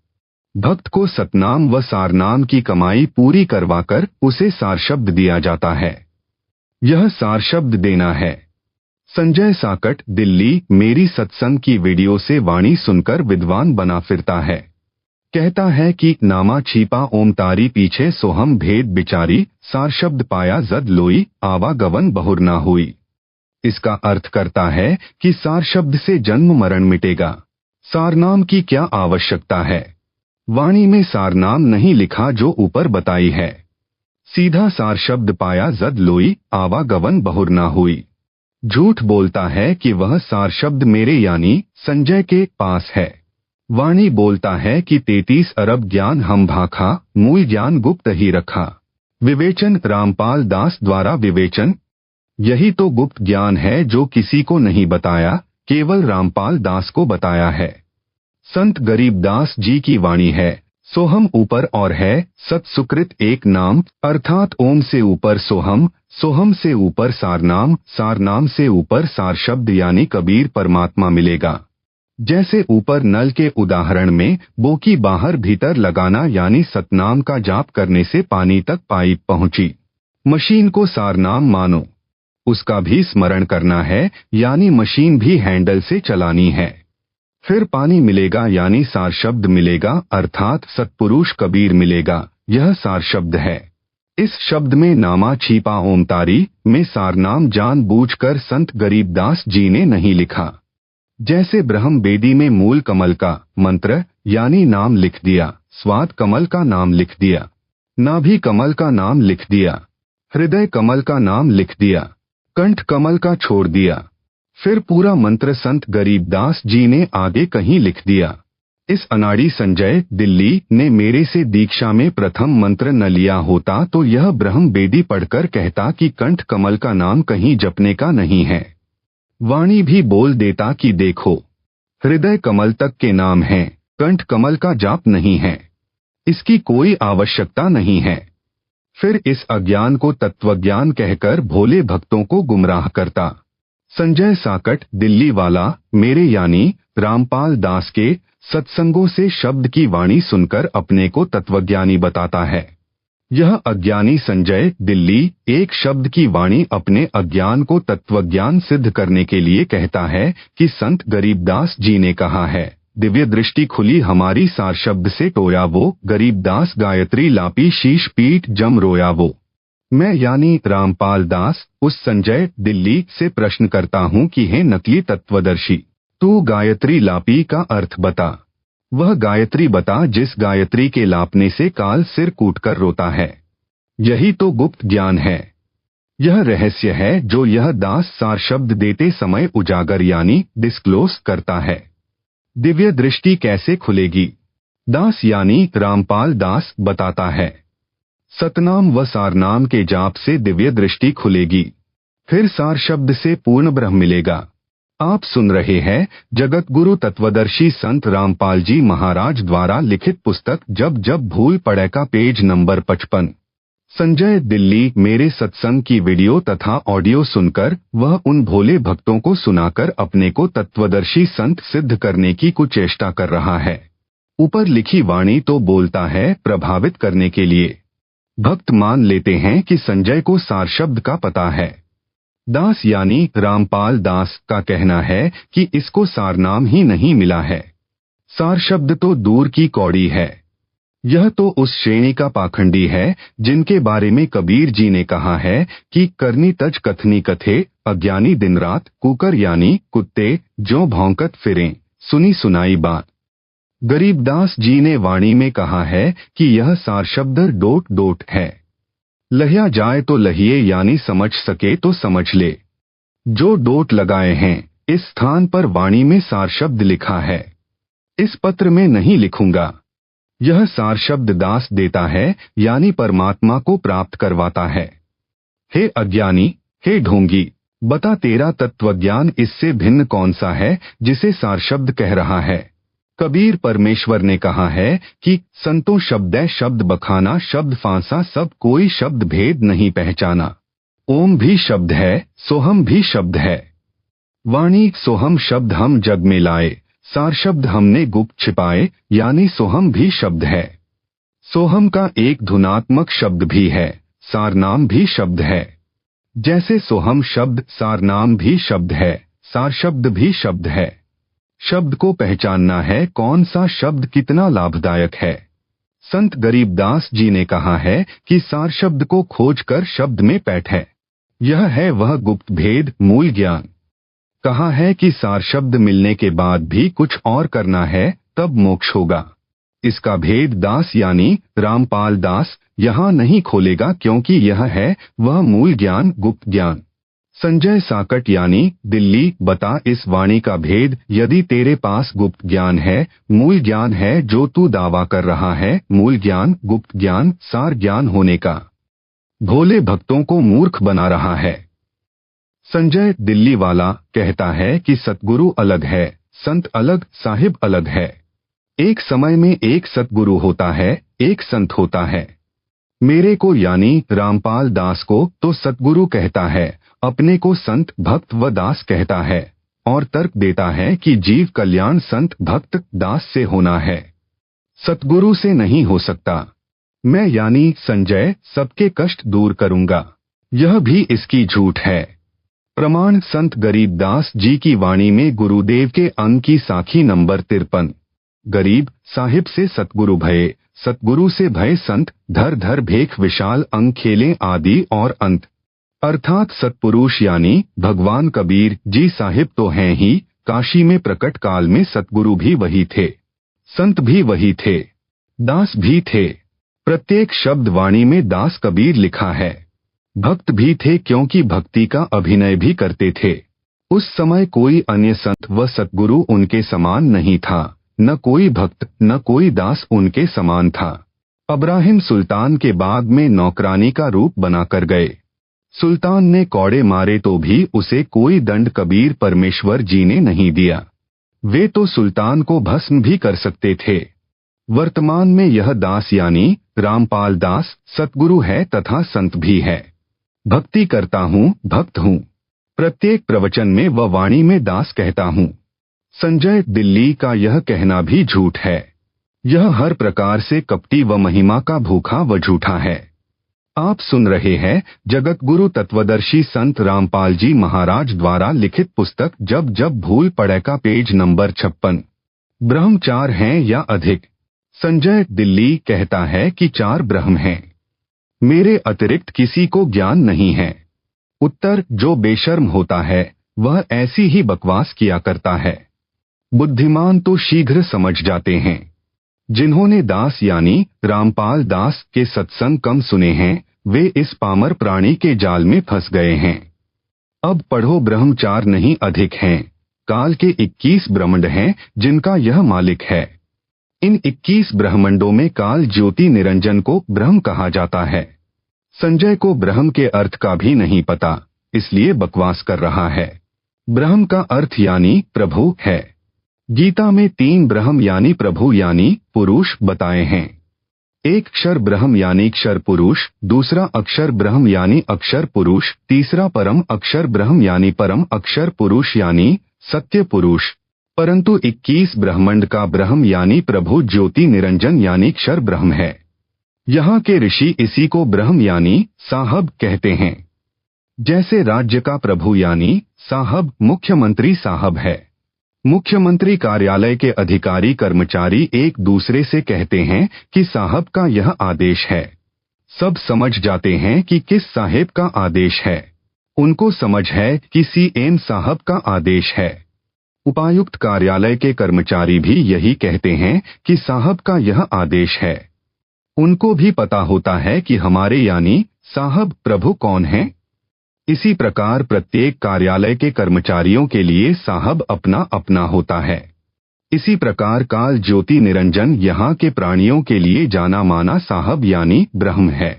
Speaker 1: भक्त को सतनाम व सारनाम की कमाई पूरी करवाकर उसे सार शब्द दिया जाता है। यह सार शब्द देना है। संजय साकट, दिल्ली, मेरी सत्संग की वीडियो से वाणी सुनकर विद्वान बना फिरता है। कहता है कि नामा छिपा ओमतारी पीछे सोहम भेद बिचारी, सार शब्द पाया जद लोई, आवागवन बहुर ना हुई। इसका अर्थ करता है कि सार शब्द से जन्म मरण मिटेगा। सारनाम की क्या आवश्यकता है? वाणी में सारनाम नहीं लिखा जो ऊपर बताई है। सीधा सार शब्द पाया जद लोई, आवागवन बहुर ना हुई। झूठ बोलता है कि वह सार शब्द मेरे यानी संजय के पास है। वाणी बोलता है कि 33 अरब ज्ञान हम भाखा, मूल ज्ञान गुप्त ही रखा। विवेचन रामपाल दास द्वारा विवेचन। यही तो गुप्त ज्ञान है जो किसी को नहीं बताया, केवल रामपाल दास को बताया है। संत गरीबदास जी की वाणी है, सोहम ऊपर और है, सत सुकृत एक नाम, अर्थात ओम से ऊपर सोहम, सोहम से ऊपर सारनाम, सारनाम से ऊपर सार शब्द यानी कबीर परमात्मा मिलेगा। जैसे ऊपर नल के उदाहरण में बोकी बाहर भीतर लगाना यानी सतनाम का जाप करने से पानी तक पाइप पहुंची। मशीन को सारनाम मानो, उसका भी स्मरण करना है यानी मशीन भी हैंडल से चलानी है। फिर पानी मिलेगा यानी सार शब्द मिलेगा, अर्थात सत्पुरुष कबीर मिलेगा। यह सार शब्द है। इस शब्द में नामा छिपा ओमतारी में सारनाम जानबूझकर संत गरीबदास जी ने नहीं लिखा। जैसे ब्रह्म बेदी में मूल कमल का मंत्र यानी नाम लिख दिया, स्वाद कमल का नाम लिख दिया, नाभि कमल का नाम लिख दिया, हृदय कमल का नाम लिख दिया, कंठ कमल का छोड़ दिया, फिर पूरा मंत्र संत गरीबदास जी ने आगे कहीं लिख दिया। इस अनाड़ी संजय, दिल्ली, ने मेरे से दीक्षा में प्रथम मंत्र न लिया होता तो यह ब्रह्म बेदी पढ़कर कहता कि कंठ कमल का नाम कहीं जपने का नहीं है। वाणी भी बोल देता कि देखो, हृदय कमल तक के नाम हैं, कंठ कमल का जाप नहीं है। इसकी कोई आवश्यकता नहीं है। फिर इस अज्ञान को तत्वज्ञान कहकर भोले भक्तों को गुमराह करता। संजय साकट, दिल्ली वाला, मेरे यानी रामपाल दास के सत्संगों से शब्द की वाणी सुनकर अपने को तत्वज्ञानी बताता है। यह अज्ञानी संजय, दिल्ली, एक शब्द की वाणी अपने अज्ञान को तत्वज्ञान सिद्ध करने के लिए कहता है कि संत गरीबदास जी ने कहा है, दिव्य दृष्टि खुली हमारी सार शब्द से टोया वो, गरीबदास गायत्री लापी शीश पीठ जम रोया वो। मैं यानी रामपाल दास उस संजय, दिल्ली, से प्रश्न करता हूँ कि हे नकली तत्वदर्शी, तू गायत्री लापी का अर्थ बता। वह गायत्री बता जिस गायत्री के लापने से काल सिर कूटकर रोता है। यही तो गुप्त ज्ञान है। यह रहस्य है जो यह दास सार शब्द देते समय उजागर यानी डिस्क्लोज करता है। दिव्य दृष्टि कैसे खुलेगी? दास यानी रामपाल दास बताता है। सतनाम व सारनाम के जाप से दिव्य दृष्टि खुलेगी, फिर सार शब्द से पूर्ण ब्रह्म मिलेगा। आप सुन रहे हैं जगत गुरु तत्वदर्शी संत रामपाल जी महाराज द्वारा लिखित पुस्तक जब जब भूल पड़े का पेज नंबर 55। संजय, दिल्ली, मेरे सत्संग की वीडियो तथा ऑडियो सुनकर वह उन भोले भक्तों को सुनाकर अपने को तत्वदर्शी संत सिद्ध करने की कुचेष्टा कर रहा है। ऊपर लिखी वाणी तो बोलता है प्रभावित करने के लिए। भक्त मान लेते हैं कि संजय को सार शब्द का पता है। दास यानी रामपाल दास का कहना है कि इसको सारनाम ही नहीं मिला है। सार शब्द तो दूर की कौड़ी है। यह तो उस श्रेणी का पाखंडी है जिनके बारे में कबीर जी ने कहा है कि करनी तज कथनी कथे, अज्ञानी दिन रात कुकर यानी कुत्ते जो भौंकत फिरें, सुनी सुनाई बात। गरीबदास जी ने वाणी में कहा है कि यह सार शब्द डोट डोट है। लहिया जाए तो लहिए यानी समझ सके तो समझ ले। जो डोट लगाए हैं इस स्थान पर वाणी में सार शब्द लिखा है। इस पत्र में नहीं लिखूंगा। यह सार शब्द दास देता है, यानी परमात्मा को प्राप्त करवाता है। हे अज्ञानी, हे ढोंगी, बता तेरा तत्वज्ञान इससे भिन्न कौन सा है जिसे सार शब्द कह रहा है। कबीर परमेश्वर ने कहा है कि संतों शब्द शब्द बखाना शब्द फांसा सब कोई शब्द भेद नहीं पहचाना। ओम भी शब्द है, सोहम भी शब्द है। वाणी सोहम शब्द हम जग में लाए, सार शब्द हमने गुप्त छिपाए, यानी सोहम भी शब्द है। सोहम का एक धुनात्मक शब्द भी है, सार नाम भी शब्द है। जैसे सोहम शब्द सार नाम भी शब्द है, सार शब्द भी शब्द है। शब्द को पहचानना है कौन सा शब्द कितना लाभदायक है। संत गरीबदास जी ने कहा है कि सार शब्द को खोजकर शब्द में पैठ है। यह है वह गुप्त भेद मूल ज्ञान। कहा है कि सार शब्द मिलने के बाद भी कुछ और करना है, तब मोक्ष होगा। इसका भेद दास यानी रामपाल दास यहाँ नहीं खोलेगा, क्योंकि यह है वह मूल ज्ञान गुप्त ज्ञान। संजय साकट यानी दिल्ली, बता इस वाणी का भेद। यदि तेरे पास गुप्त ज्ञान है, मूल ज्ञान है जो तू दावा कर रहा है, मूल ज्ञान गुप्त ज्ञान सार ज्ञान होने का, भोले भक्तों को मूर्ख बना रहा है। संजय दिल्ली वाला कहता है कि सतगुरु अलग है, संत अलग, साहिब अलग है। एक समय में एक सतगुरु होता है, एक संत होता है। मेरे को यानी रामपाल दास को तो सतगुरु कहता है, अपने को संत भक्त व दास कहता है, और तर्क देता है कि जीव कल्याण संत भक्त दास से होना है, सतगुरु से नहीं हो सकता। मैं यानी संजय सबके कष्ट दूर करूंगा, यह भी इसकी झूठ है। प्रमाण संत गरीबदास जी की वाणी में गुरुदेव के अंग की साखी नंबर 53। गरीब साहिब से सतगुरु भये, सतगुरु से भय संत, धर धर भेख विशाल अंग खेले आदि और अंत। अर्थात सतपुरुष यानी भगवान कबीर जी साहिब तो हैं ही, काशी में प्रकट काल में सतगुरु भी वही थे, संत भी वही थे, दास भी थे। प्रत्येक शब्द वाणी में दास कबीर लिखा है। भक्त भी थे क्योंकि भक्ति का अभिनय भी करते थे। उस समय कोई अन्य संत व सतगुरु उनके समान नहीं था, न कोई भक्त न कोई दास उनके समान था। अब्राहिम सुल्तान के बाग में नौकरानी का रूप बनाकर गए। सुल्तान ने कौड़े मारे तो भी उसे कोई दंड कबीर परमेश्वर जी ने नहीं दिया। वे तो सुल्तान को भस्म भी कर सकते थे। वर्तमान में यह दास यानी रामपाल दास सतगुरु है तथा संत भी है। भक्ति करता हूँ, भक्त हूँ। प्रत्येक प्रवचन में व वाणी में दास कहता हूँ। संजय दिल्ली का यह कहना भी झूठ है। यह हर प्रकार से कपटी व महिमा का भूखा व झूठा है। आप सुन रहे हैं जगत गुरु तत्वदर्शी संत रामपाल जी महाराज द्वारा लिखित पुस्तक जब जब भूल पड़े का पेज नंबर 56। ब्रह्म 4 हैं या अधिक? संजय दिल्ली कहता है कि 4 ब्रह्म हैं। मेरे अतिरिक्त किसी को ज्ञान नहीं है। उत्तर, जो बेशर्म होता है वह ऐसी ही बकवास किया करता है। बुद्धिमान तो शीघ्र समझ जाते हैं। जिन्होंने दास यानी रामपाल दास के सत्संग कम सुने हैं, वे इस पामर प्राणी के जाल में फंस गए हैं। अब पढ़ो, ब्रह्म 4 नहीं अधिक हैं। काल के 21 ब्रह्मांड हैं जिनका यह मालिक है। इन 21 ब्रह्मांडों में काल ज्योति निरंजन को ब्रह्म कहा जाता है। संजय को ब्रह्म के अर्थ का भी नहीं पता, इसलिए बकवास कर रहा है। ब्रह्म का अर्थ यानी प्रभु है। गीता में 3 ब्रह्म यानी प्रभु यानी पुरुष बताए हैं। एक अक्षर ब्रह्म यानी अक्षर पुरुष, दूसरा अक्षर ब्रह्म यानी अक्षर पुरुष, तीसरा परम अक्षर ब्रह्म यानी परम अक्षर पुरुष यानी सत्य पुरुष। परंतु 21 ब्रह्मांड का ब्रह्म यानी प्रभु ज्योति निरंजन यानी अक्षर ब्रह्म है। यहाँ के ऋषि इसी को ब्रह्म यानी साहब कहते हैं। जैसे राज्य का प्रभु यानी साहब मुख्यमंत्री साहब है। मुख्यमंत्री कार्यालय के अधिकारी कर्मचारी एक दूसरे से कहते हैं कि साहब का यह आदेश है। सब समझ जाते हैं कि किस साहेब का आदेश है। उनको समझ है कि सीएम साहब का आदेश है। उपायुक्त कार्यालय के कर्मचारी भी यही कहते हैं कि साहब का यह आदेश है। उनको भी पता होता है कि हमारे यानी साहब प्रभु कौन है। इसी प्रकार प्रत्येक कार्यालय के कर्मचारियों के लिए साहब अपना अपना होता है। इसी प्रकार काल ज्योति निरंजन यहाँ के प्राणियों के लिए जाना माना साहब यानी ब्रह्म है।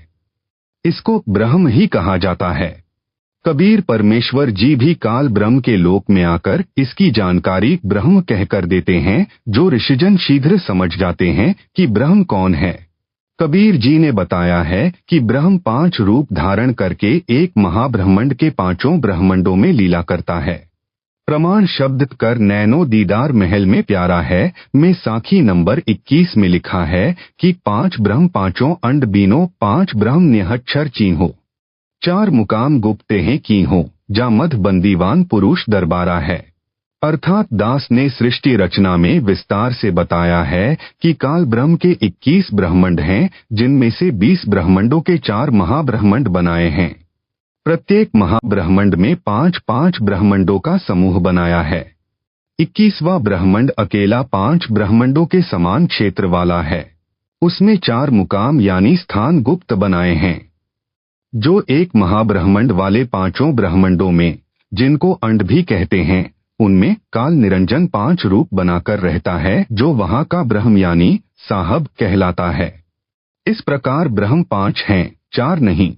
Speaker 1: इसको ब्रह्म ही कहा जाता है। कबीर परमेश्वर जी भी काल ब्रह्म के लोक में आकर इसकी जानकारी ब्रह्म कहकर देते हैं, जो ऋषिजन शीघ्र समझ जाते हैं कि ब्रह्म कौन है। कबीर जी ने बताया है कि ब्रह्म 5 रूप धारण करके एक महाब्रह्मंड के 5 ब्रह्मंडों में लीला करता है। प्रमाण शब्द कर नैनो दीदार महल में प्यारा है में साखी नंबर 21 में लिखा है कि 5 ब्रह्म 5 अंड बीनो 5 ब्रह्म निहच्छर चीन्हो 4 मुकाम गुप्ते हैं की हो जा मध बंदीवान पुरुष दरबारा है। अर्थात दास ने सृष्टि रचना में विस्तार से बताया है कि काल ब्रह्म के 21 ब्रह्मंड हैं, जिनमें से 20 ब्रह्मंडों के 4 महाब्रह्मंड बनाए हैं। प्रत्येक महाब्रह्मंड में 5-5 ब्रह्मंडों का समूह बनाया है। 21वां ब्रह्मंड अकेला 5 ब्रह्मंडों के समान क्षेत्र वाला है। उसमें 4 मुकाम यानी स्थान गुप्त बनाए हैं। जो एक महाब्रह्मंड वाले 5 ब्रह्मंडों में, जिनको अंड भी कहते हैं, उनमें काल निरंजन 5 रूप बनाकर रहता है, जो वहां का ब्रह्म यानी साहब कहलाता है। इस प्रकार ब्रह्म 5 हैं, 4 नहीं।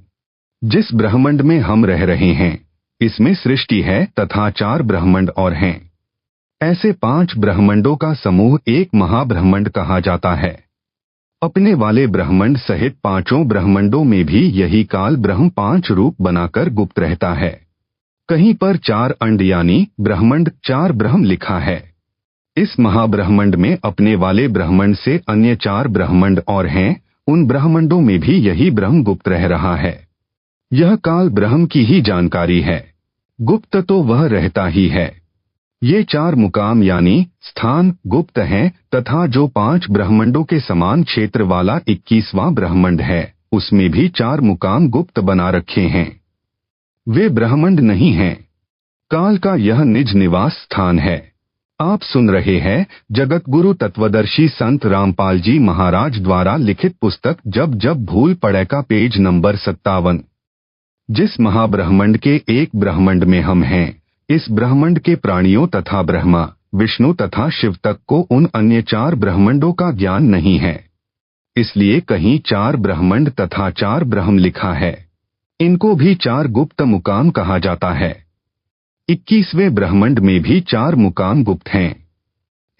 Speaker 1: जिस ब्रह्मंड में हम रह रहे हैं, इसमें सृष्टि है तथा 4 ब्रह्मंड और हैं। ऐसे 5 ब्रह्मंडों का समूह एक महाब्रह्मंड कहा जाता है। अपने वाले ब्रह्मंड सहित 5 ब्रह्मंडों में भी यही काल ब्रह्म 5 रूप बनाकर गुप्त रहता है। कहीं पर 4 अंड यानी ब्रह्मंड 4 ब्रह्म लिखा है। इस महाब्रह्मंड में अपने वाले ब्रह्मंड से अन्य 4 ब्रह्मंड और हैं, उन ब्रह्मंडों में भी यही ब्रह्म गुप्त रह रहा है। यह काल ब्रह्म की ही जानकारी है, गुप्त तो वह रहता ही है। ये 4 मुकाम यानी स्थान गुप्त हैं तथा जो 5 ब्रह्मंडों के समान क्षेत्र वाला 21वां ब्रह्मंड है, उसमें भी 4 मुकाम गुप्त बना रखे हैं। वे ब्रह्मंड नहीं हैं, काल का यह निज निवास स्थान है। आप सुन रहे हैं जगत गुरु तत्वदर्शी संत रामपाल जी महाराज द्वारा लिखित पुस्तक जब जब भूल पड़े का पेज नंबर 57। जिस महाब्रह्मंड के एक ब्रह्मंड में हम हैं, इस ब्रह्मंड के प्राणियों तथा ब्रह्मा विष्णु तथा शिव तक को उन अन्य 4 ब्रह्मंडों का ज्ञान नहीं है। इसलिए कहीं 4 ब्रह्मंड तथा 4 ब्रह्म लिखा है। इनको भी 4 गुप्त मुकाम कहा जाता है। 21वें ब्रह्मंड में भी 4 मुकाम गुप्त हैं।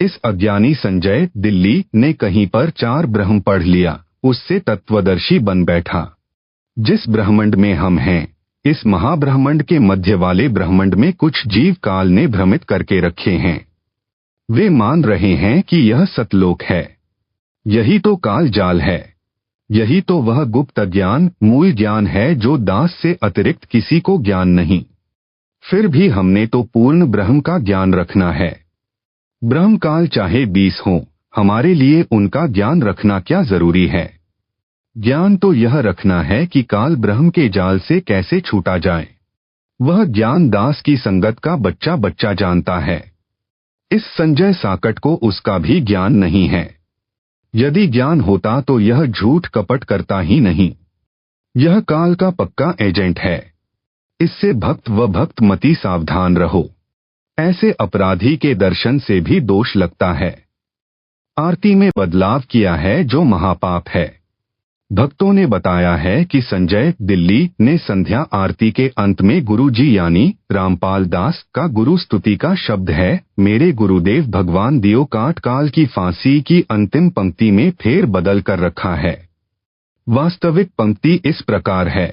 Speaker 1: इस अज्ञानी संजय दिल्ली ने कहीं पर 4 ब्रह्म पढ़ लिया, उससे तत्वदर्शी बन बैठा। जिस ब्रह्मंड में हम हैं, इस महाब्रह्मंड के मध्य वाले ब्रह्मंड में कुछ जीव काल ने भ्रमित करके रखे हैं। वे मान रहे हैं कि यह सतलोक है। यही तो काल जाल है। यही तो वह गुप्त ज्ञान मूल ज्ञान है जो दास से अतिरिक्त किसी को ज्ञान नहीं। फिर भी हमने तो पूर्ण ब्रह्म का ज्ञान रखना है। ब्रह्म काल चाहे 20 हो, हमारे लिए उनका ज्ञान रखना क्या जरूरी है। ज्ञान तो यह रखना है कि काल ब्रह्म के जाल से कैसे छूटा जाए। वह ज्ञान दास की संगत का बच्चा बच्चा जानता है। इस संजय साकट को उसका भी ज्ञान नहीं है। यदि ज्ञान होता तो यह झूठ कपट करता ही नहीं। यह काल का पक्का एजेंट है। इससे भक्त व भक्त मती सावधान रहो। ऐसे अपराधी के दर्शन से भी दोष लगता है। आरती में बदलाव किया है जो महापाप है। भक्तों ने बताया है कि संजय दिल्ली ने संध्या आरती के अंत में गुरुजी यानी रामपाल दास का गुरु स्तुति का शब्द है, मेरे गुरुदेव भगवान दियो काट काल की फांसी की अंतिम पंक्ति में फेर बदल कर रखा है। वास्तविक पंक्ति इस प्रकार है,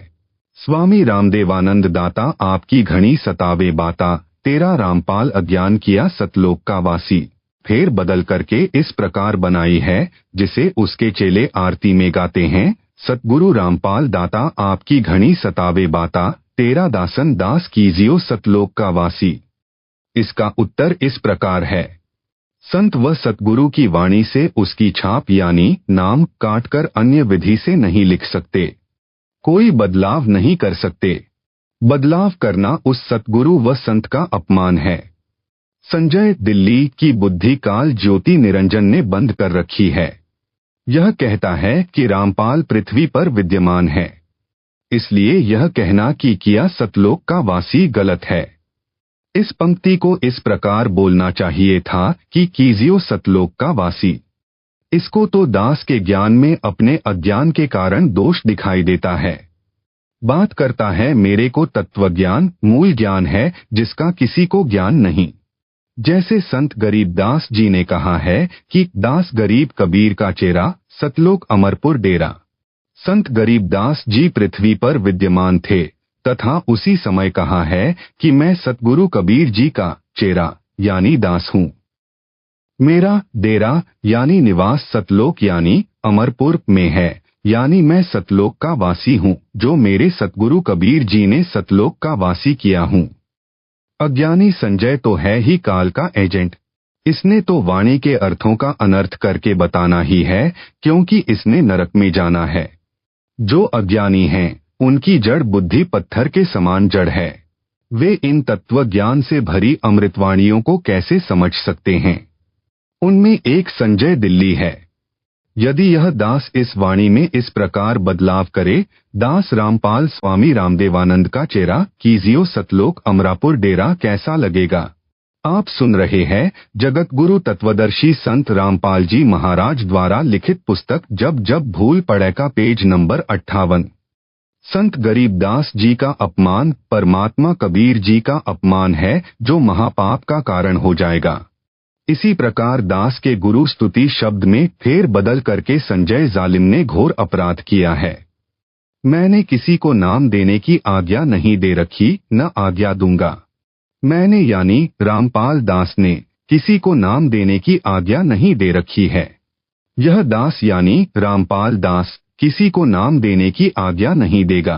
Speaker 1: स्वामी रामदेवानंद दाता आपकी घनी सतावे बाता, तेरा रामपाल अज्ञान किया सतलोक का वासी। फेर बदल करके इस प्रकार बनाई है, जिसे उसके चेले आरती में गाते हैं, सतगुरु रामपाल दाता आपकी घनी सतावे बाता, तेरा दासन दास कीजियो सतलोक का वासी। इसका उत्तर इस प्रकार है, संत व सतगुरु की वाणी से उसकी छाप यानी नाम काटकर अन्य विधि से नहीं लिख सकते। कोई बदलाव नहीं कर सकते। बदलाव करना उस सतगुरु व संत का अपमान है। संजय दिल्ली की बुद्धि काल ज्योति निरंजन ने बंद कर रखी है। यह कहता है कि रामपाल पृथ्वी पर विद्यमान है, इसलिए यह कहना कि किया सतलोक का वासी गलत है। इस पंक्ति को इस प्रकार बोलना चाहिए था कि कीजियो सतलोक का वासी। इसको तो दास के ज्ञान में अपने अज्ञान के कारण दोष दिखाई देता है। बात करता है मेरे को तत्वज्ञान मूल ज्ञान है जिसका किसी को ज्ञान नहीं। जैसे संत गरीब दास जी ने कहा है कि दास गरीब कबीर का चेहरा, सतलोक अमरपुर डेरा। संत गरीब दास जी पृथ्वी पर विद्यमान थे तथा उसी समय कहा है कि मैं सतगुरु कबीर जी का चेहरा यानी दास हूँ। मेरा डेरा यानी निवास सतलोक यानी अमरपुर में है, यानी मैं सतलोक का वासी हूँ जो मेरे सतगुरु कबीर जी ने सतलोक का वासी किया हूँ। अज्ञानी संजय तो है ही काल का एजेंट। इसने तो वाणी के अर्थों का अनर्थ करके बताना ही है, क्योंकि इसने नरक में जाना है। जो अज्ञानी हैं, उनकी जड़ बुद्धि पत्थर के समान जड़ है। वे इन तत्व ज्ञान से भरी अमृतवाणियों को कैसे समझ सकते हैं। उनमें एक संजय दिल्ली है। यदि यह दास इस वाणी में इस प्रकार बदलाव करे, दास रामपाल स्वामी रामदेवानंद का चेहरा कीजियो सतलोक अमरापुर डेरा, कैसा लगेगा। आप सुन रहे हैं जगत गुरु तत्वदर्शी संत रामपाल जी महाराज द्वारा लिखित पुस्तक जब जब भूल पड़े का पेज नंबर 58। संत गरीबदास जी का अपमान परमात्मा कबीर जी का अपमान है जो महापाप का कारण हो जाएगा। इसी प्रकार दास के गुरु स्तुति शब्द में फेर बदल करके संजय जालिम ने घोर अपराध किया है। मैंने किसी को नाम देने की आज्ञा नहीं दे रखी, न आज्ञा दूंगा। मैंने यानी रामपाल दास ने किसी को नाम देने की आज्ञा नहीं दे रखी है। यह दास यानी रामपाल दास किसी को नाम देने की आज्ञा नहीं देगा।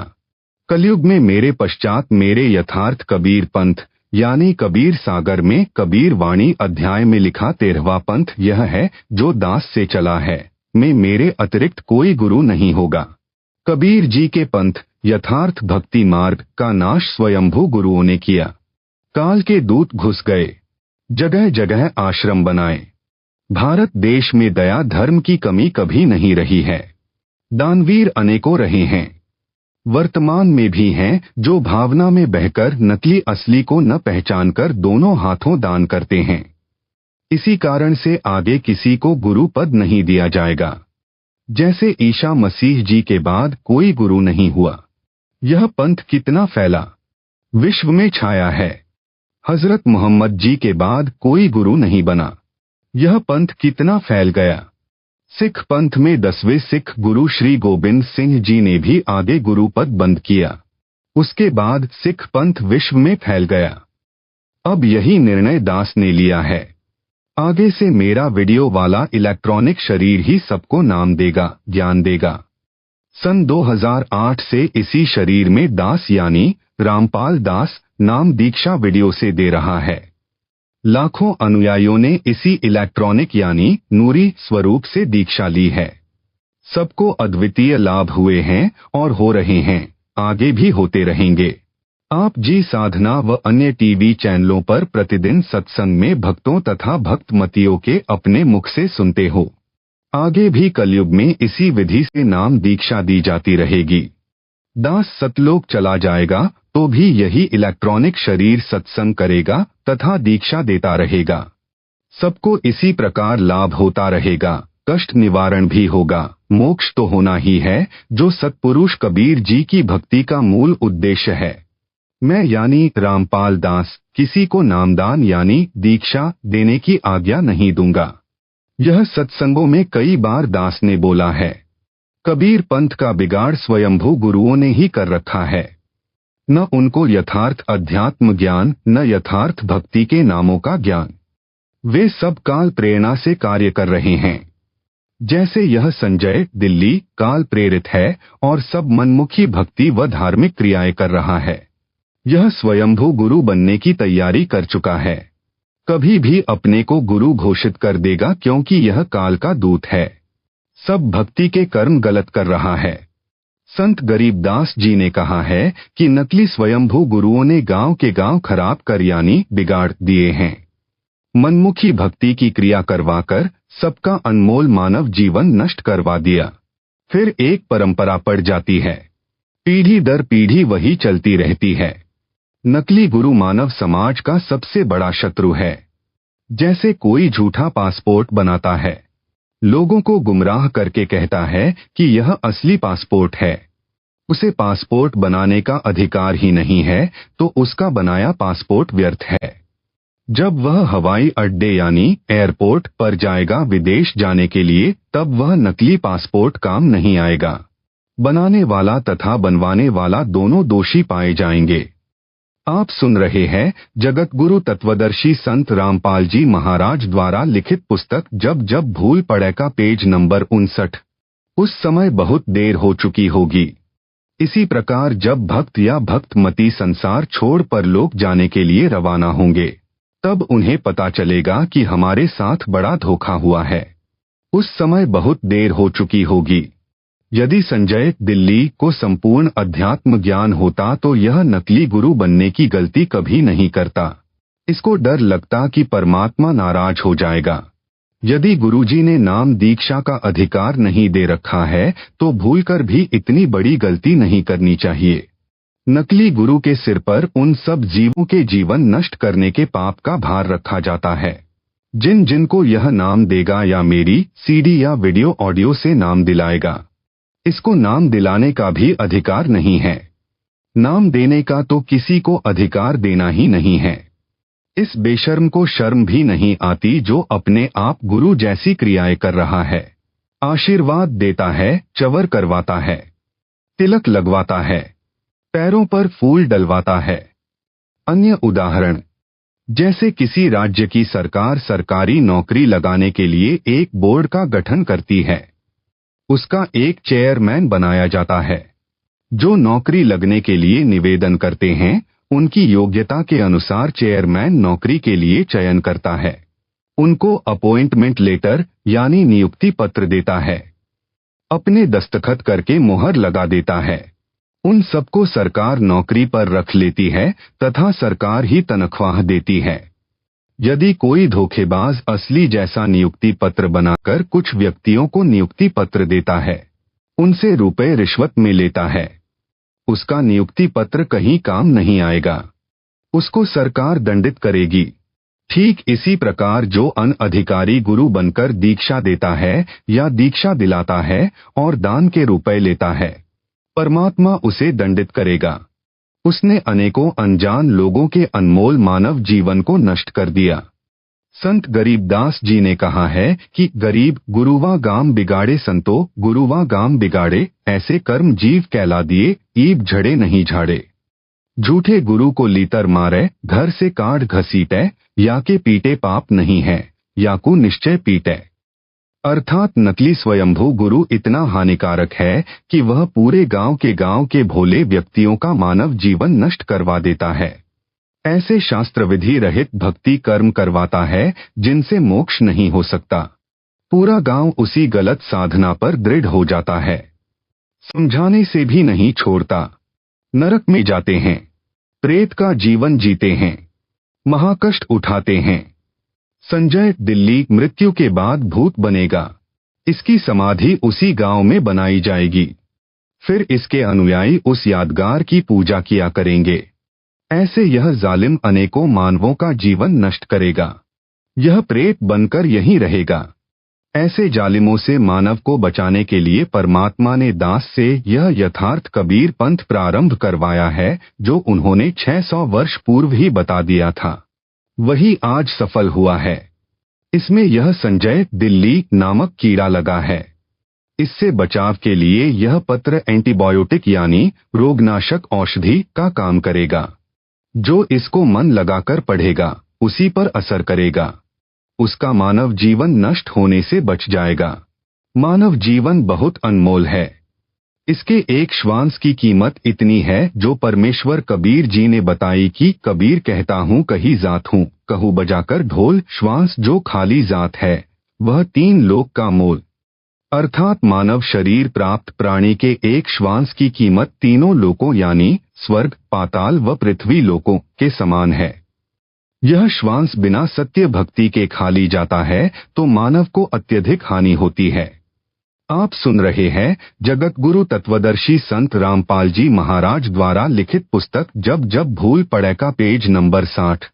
Speaker 1: कलयुग में मेरे पश्चात मेरे यथार्थ कबीर पंथ यानी कबीर सागर में कबीर वाणी अध्याय में लिखा 13वां पंथ यह है जो दास से चला है। में मेरे अतिरिक्त कोई गुरु नहीं होगा। कबीर जी के पंथ यथार्थ भक्ति मार्ग का नाश स्वयंभू गुरुओं ने किया। काल के दूत घुस गए, जगह जगह आश्रम बनाए। भारत देश में दया धर्म की कमी कभी नहीं रही है। दानवीर अनेकों रहे हैं, वर्तमान में भी हैं, जो भावना में बहकर नकली असली को न पहचानकर दोनों हाथों दान करते हैं। इसी कारण से आगे किसी को गुरु पद नहीं दिया जाएगा। जैसे ईसा मसीह जी के बाद कोई गुरु नहीं हुआ। यह पंथ कितना फैला, विश्व में छाया है। हजरत मोहम्मद जी के बाद कोई गुरु नहीं बना। यह पंथ कितना फैल गया। सिख पंथ में 10वें सिख गुरु श्री गोबिंद सिंह जी ने भी आगे गुरु पद बंद किया। उसके बाद सिख पंथ विश्व में फैल गया। अब यही निर्णय दास ने लिया है। आगे से मेरा वीडियो वाला इलेक्ट्रॉनिक शरीर ही सबको नाम देगा, ज्ञान देगा। सन 2008 से इसी शरीर में दास यानी रामपाल दास नाम दीक्षा वीडियो से दे रहा है। लाखों अनुयायियों ने इसी इलेक्ट्रॉनिक यानी नूरी स्वरूप से दीक्षा ली है। सबको अद्वितीय लाभ हुए हैं और हो रहे हैं, आगे भी होते रहेंगे। आप जी साधना व अन्य टीवी चैनलों पर प्रतिदिन सत्संग में भक्तों तथा भक्तमतियों के अपने मुख से सुनते हो। आगे भी कलयुग में इसी विधि से नाम दीक्षा दी जाती रहेगी। दास सतलोक चला जाएगा तो भी यही इलेक्ट्रॉनिक शरीर सत्संग करेगा तथा दीक्षा देता रहेगा। सबको इसी प्रकार लाभ होता रहेगा, कष्ट निवारण भी होगा, मोक्ष तो होना ही है जो सत्पुरुष कबीर जी की भक्ति का मूल उद्देश्य है। मैं यानी रामपाल दास किसी को नामदान यानी दीक्षा देने की आज्ञा नहीं दूंगा। यह सत्संगों में कई बार दास ने बोला है। कबीर पंथ का बिगाड़ स्वयंभू गुरुओं ने ही कर रखा है। न उनको यथार्थ अध्यात्म ज्ञान, न यथार्थ भक्ति के नामों का ज्ञान। वे सब काल प्रेरणा से कार्य कर रहे हैं। जैसे यह संजय दिल्ली काल प्रेरित है और सब मनमुखी भक्ति व धार्मिक क्रियाएं कर रहा है। यह स्वयंभू गुरु बनने की तैयारी कर चुका है। कभी भी अपने को गुरु घोषित कर देगा क्योंकि यह काल का दूत है। सब भक्ति के कर्म गलत कर रहा है। संत गरीबदास जी ने कहा है कि नकली स्वयंभू गुरुओं ने गांव के गांव खराब कर यानी बिगाड़ दिए हैं। मनमुखी भक्ति की क्रिया करवाकर सबका अनमोल मानव जीवन नष्ट करवा दिया। फिर एक परंपरा पड़ जाती है, पीढ़ी दर पीढ़ी वही चलती रहती है। नकली गुरु मानव समाज का सबसे बड़ा शत्रु है। जैसे कोई झूठा पासपोर्ट बनाता है, लोगों को गुमराह करके कहता है कि यह असली पासपोर्ट है। उसे पासपोर्ट बनाने का अधिकार ही नहीं है, तो उसका बनाया पासपोर्ट व्यर्थ है। जब वह हवाई अड्डे यानी एयरपोर्ट पर जाएगा विदेश जाने के लिए, तब वह नकली पासपोर्ट काम नहीं आएगा। बनाने वाला तथा बनवाने वाला दोनों दोषी पाए जाएंगे। आप सुन रहे हैं जगत गुरु तत्वदर्शी संत रामपाल जी महाराज द्वारा लिखित पुस्तक जब जब भूल पड़े का पेज नंबर 59। उस समय बहुत देर हो चुकी होगी। इसी प्रकार जब भक्त या भक्तमती संसार छोड़ पर लोग जाने के लिए रवाना होंगे, तब उन्हें पता चलेगा कि हमारे साथ बड़ा धोखा हुआ है। उस समय बहुत देर हो चुकी होगी। यदि संजय दिल्ली को संपूर्ण अध्यात्म ज्ञान होता तो यह नकली गुरु बनने की गलती कभी नहीं करता। इसको डर लगता कि परमात्मा नाराज हो जाएगा। यदि गुरुजी ने नाम दीक्षा का अधिकार नहीं दे रखा है, तो भूलकर भी इतनी बड़ी गलती नहीं करनी चाहिए। नकली गुरु के सिर पर उन सब जीवों के जीवन नष्ट करने के पाप का भार रखा जाता है, जिन जिनको यह नाम देगा या मेरी सीडी या वीडियो ऑडियो से नाम दिलाएगा। इसको नाम दिलाने का भी अधिकार नहीं है। नाम देने का तो किसी को अधिकार देना ही नहीं है। इस बेशर्म को शर्म भी नहीं आती जो अपने आप गुरु जैसी क्रियाएं कर रहा है। आशीर्वाद देता है, चवर करवाता है, तिलक लगवाता है, पैरों पर फूल डलवाता है। अन्य उदाहरण, जैसे किसी राज्य की सरकार सरकारी नौकरी लगाने के लिए एक बोर्ड का गठन करती है। उसका एक चेयरमैन बनाया जाता है। जो नौकरी लगने के लिए निवेदन करते हैं, उनकी योग्यता के अनुसार चेयरमैन नौकरी के लिए चयन करता है। उनको अपॉइंटमेंट लेटर यानी नियुक्ति पत्र देता है। अपने दस्तखत करके मुहर लगा देता है। उन सबको सरकार नौकरी पर रख लेती है तथा सरकार ही तनख्वाह देती है। यदि कोई धोखेबाज असली जैसा नियुक्ति पत्र बनाकर कुछ व्यक्तियों को नियुक्ति पत्र देता है, उनसे रुपए रिश्वत में लेता है, उसका नियुक्ति पत्र कहीं काम नहीं आएगा। उसको सरकार दंडित करेगी। ठीक इसी प्रकार जो अनअधिकारी गुरु बनकर दीक्षा देता है या दीक्षा दिलाता है और दान के रुपए लेता है, परमात्मा उसे दंडित करेगा। उसने अनेकों अनजान लोगों के अनमोल मानव जीवन को नष्ट कर दिया। संत गरीबदास जी ने कहा है कि गरीब गुरुवा गाम बिगाड़े संतो गुरुवा गाम बिगाड़े, ऐसे कर्म जीव कहला दिए, ईब झड़े नहीं झाड़े। झूठे गुरु को लीतर मारे, घर से काढ़ घसीटे, या के पीटे पाप नहीं है, या को निश्चय पीटे। अर्थात नकली स्वयंभू गुरु इतना हानिकारक है कि वह पूरे गांव के भोले व्यक्तियों का मानव जीवन नष्ट करवा देता है। ऐसे शास्त्र विधि रहित भक्ति कर्म करवाता है जिनसे मोक्ष नहीं हो सकता। पूरा गांव उसी गलत साधना पर दृढ़ हो जाता है। समझाने से भी नहीं छोड़ता। नरक में जाते हैं, प्रेत का जीवन जीते हैं, महाकष्ट उठाते हैं। संजय दिल्ली मृत्यु के बाद भूत बनेगा। इसकी समाधि उसी गांव में बनाई जाएगी। फिर इसके अनुयायी उस यादगार की पूजा किया करेंगे। ऐसे यह जालिम अनेकों मानवों का जीवन नष्ट करेगा। यह प्रेत बनकर यहीं रहेगा। ऐसे जालिमों से मानव को बचाने के लिए परमात्मा ने दास से यह यथार्थ कबीर पंथ प्रारंभ करवाया है, जो उन्होंने 600 वर्ष पूर्व ही बता दिया था। वही आज सफल हुआ है। इसमें यह संजय दिल्ली नामक कीड़ा लगा है। इससे बचाव के लिए यह पत्र एंटीबायोटिक यानी रोगनाशक औषधि का काम करेगा। जो इसको मन लगाकर पढ़ेगा, उसी पर असर करेगा। उसका मानव जीवन नष्ट होने से बच जाएगा। मानव जीवन बहुत अनमोल है। इसके एक श्वास की कीमत इतनी है जो परमेश्वर कबीर जी ने बताई कि कबीर कहता हूँ कही जात हूँ, कहूँ बजाकर ढोल। श्वास जो खाली जात है, वह 3 लोक का मोल। अर्थात मानव शरीर प्राप्त प्राणी के एक श्वास की कीमत तीनों लोकों यानी स्वर्ग, पाताल व पृथ्वी लोकों के समान है। यह श्वास बिना सत्य भक्ति के खाली जाता है तो मानव को अत्यधिक हानि होती है। आप सुन रहे हैं जगत गुरु तत्वदर्शी संत रामपाल जी महाराज द्वारा लिखित पुस्तक जब जब भूल पड़े का पेज नंबर 60।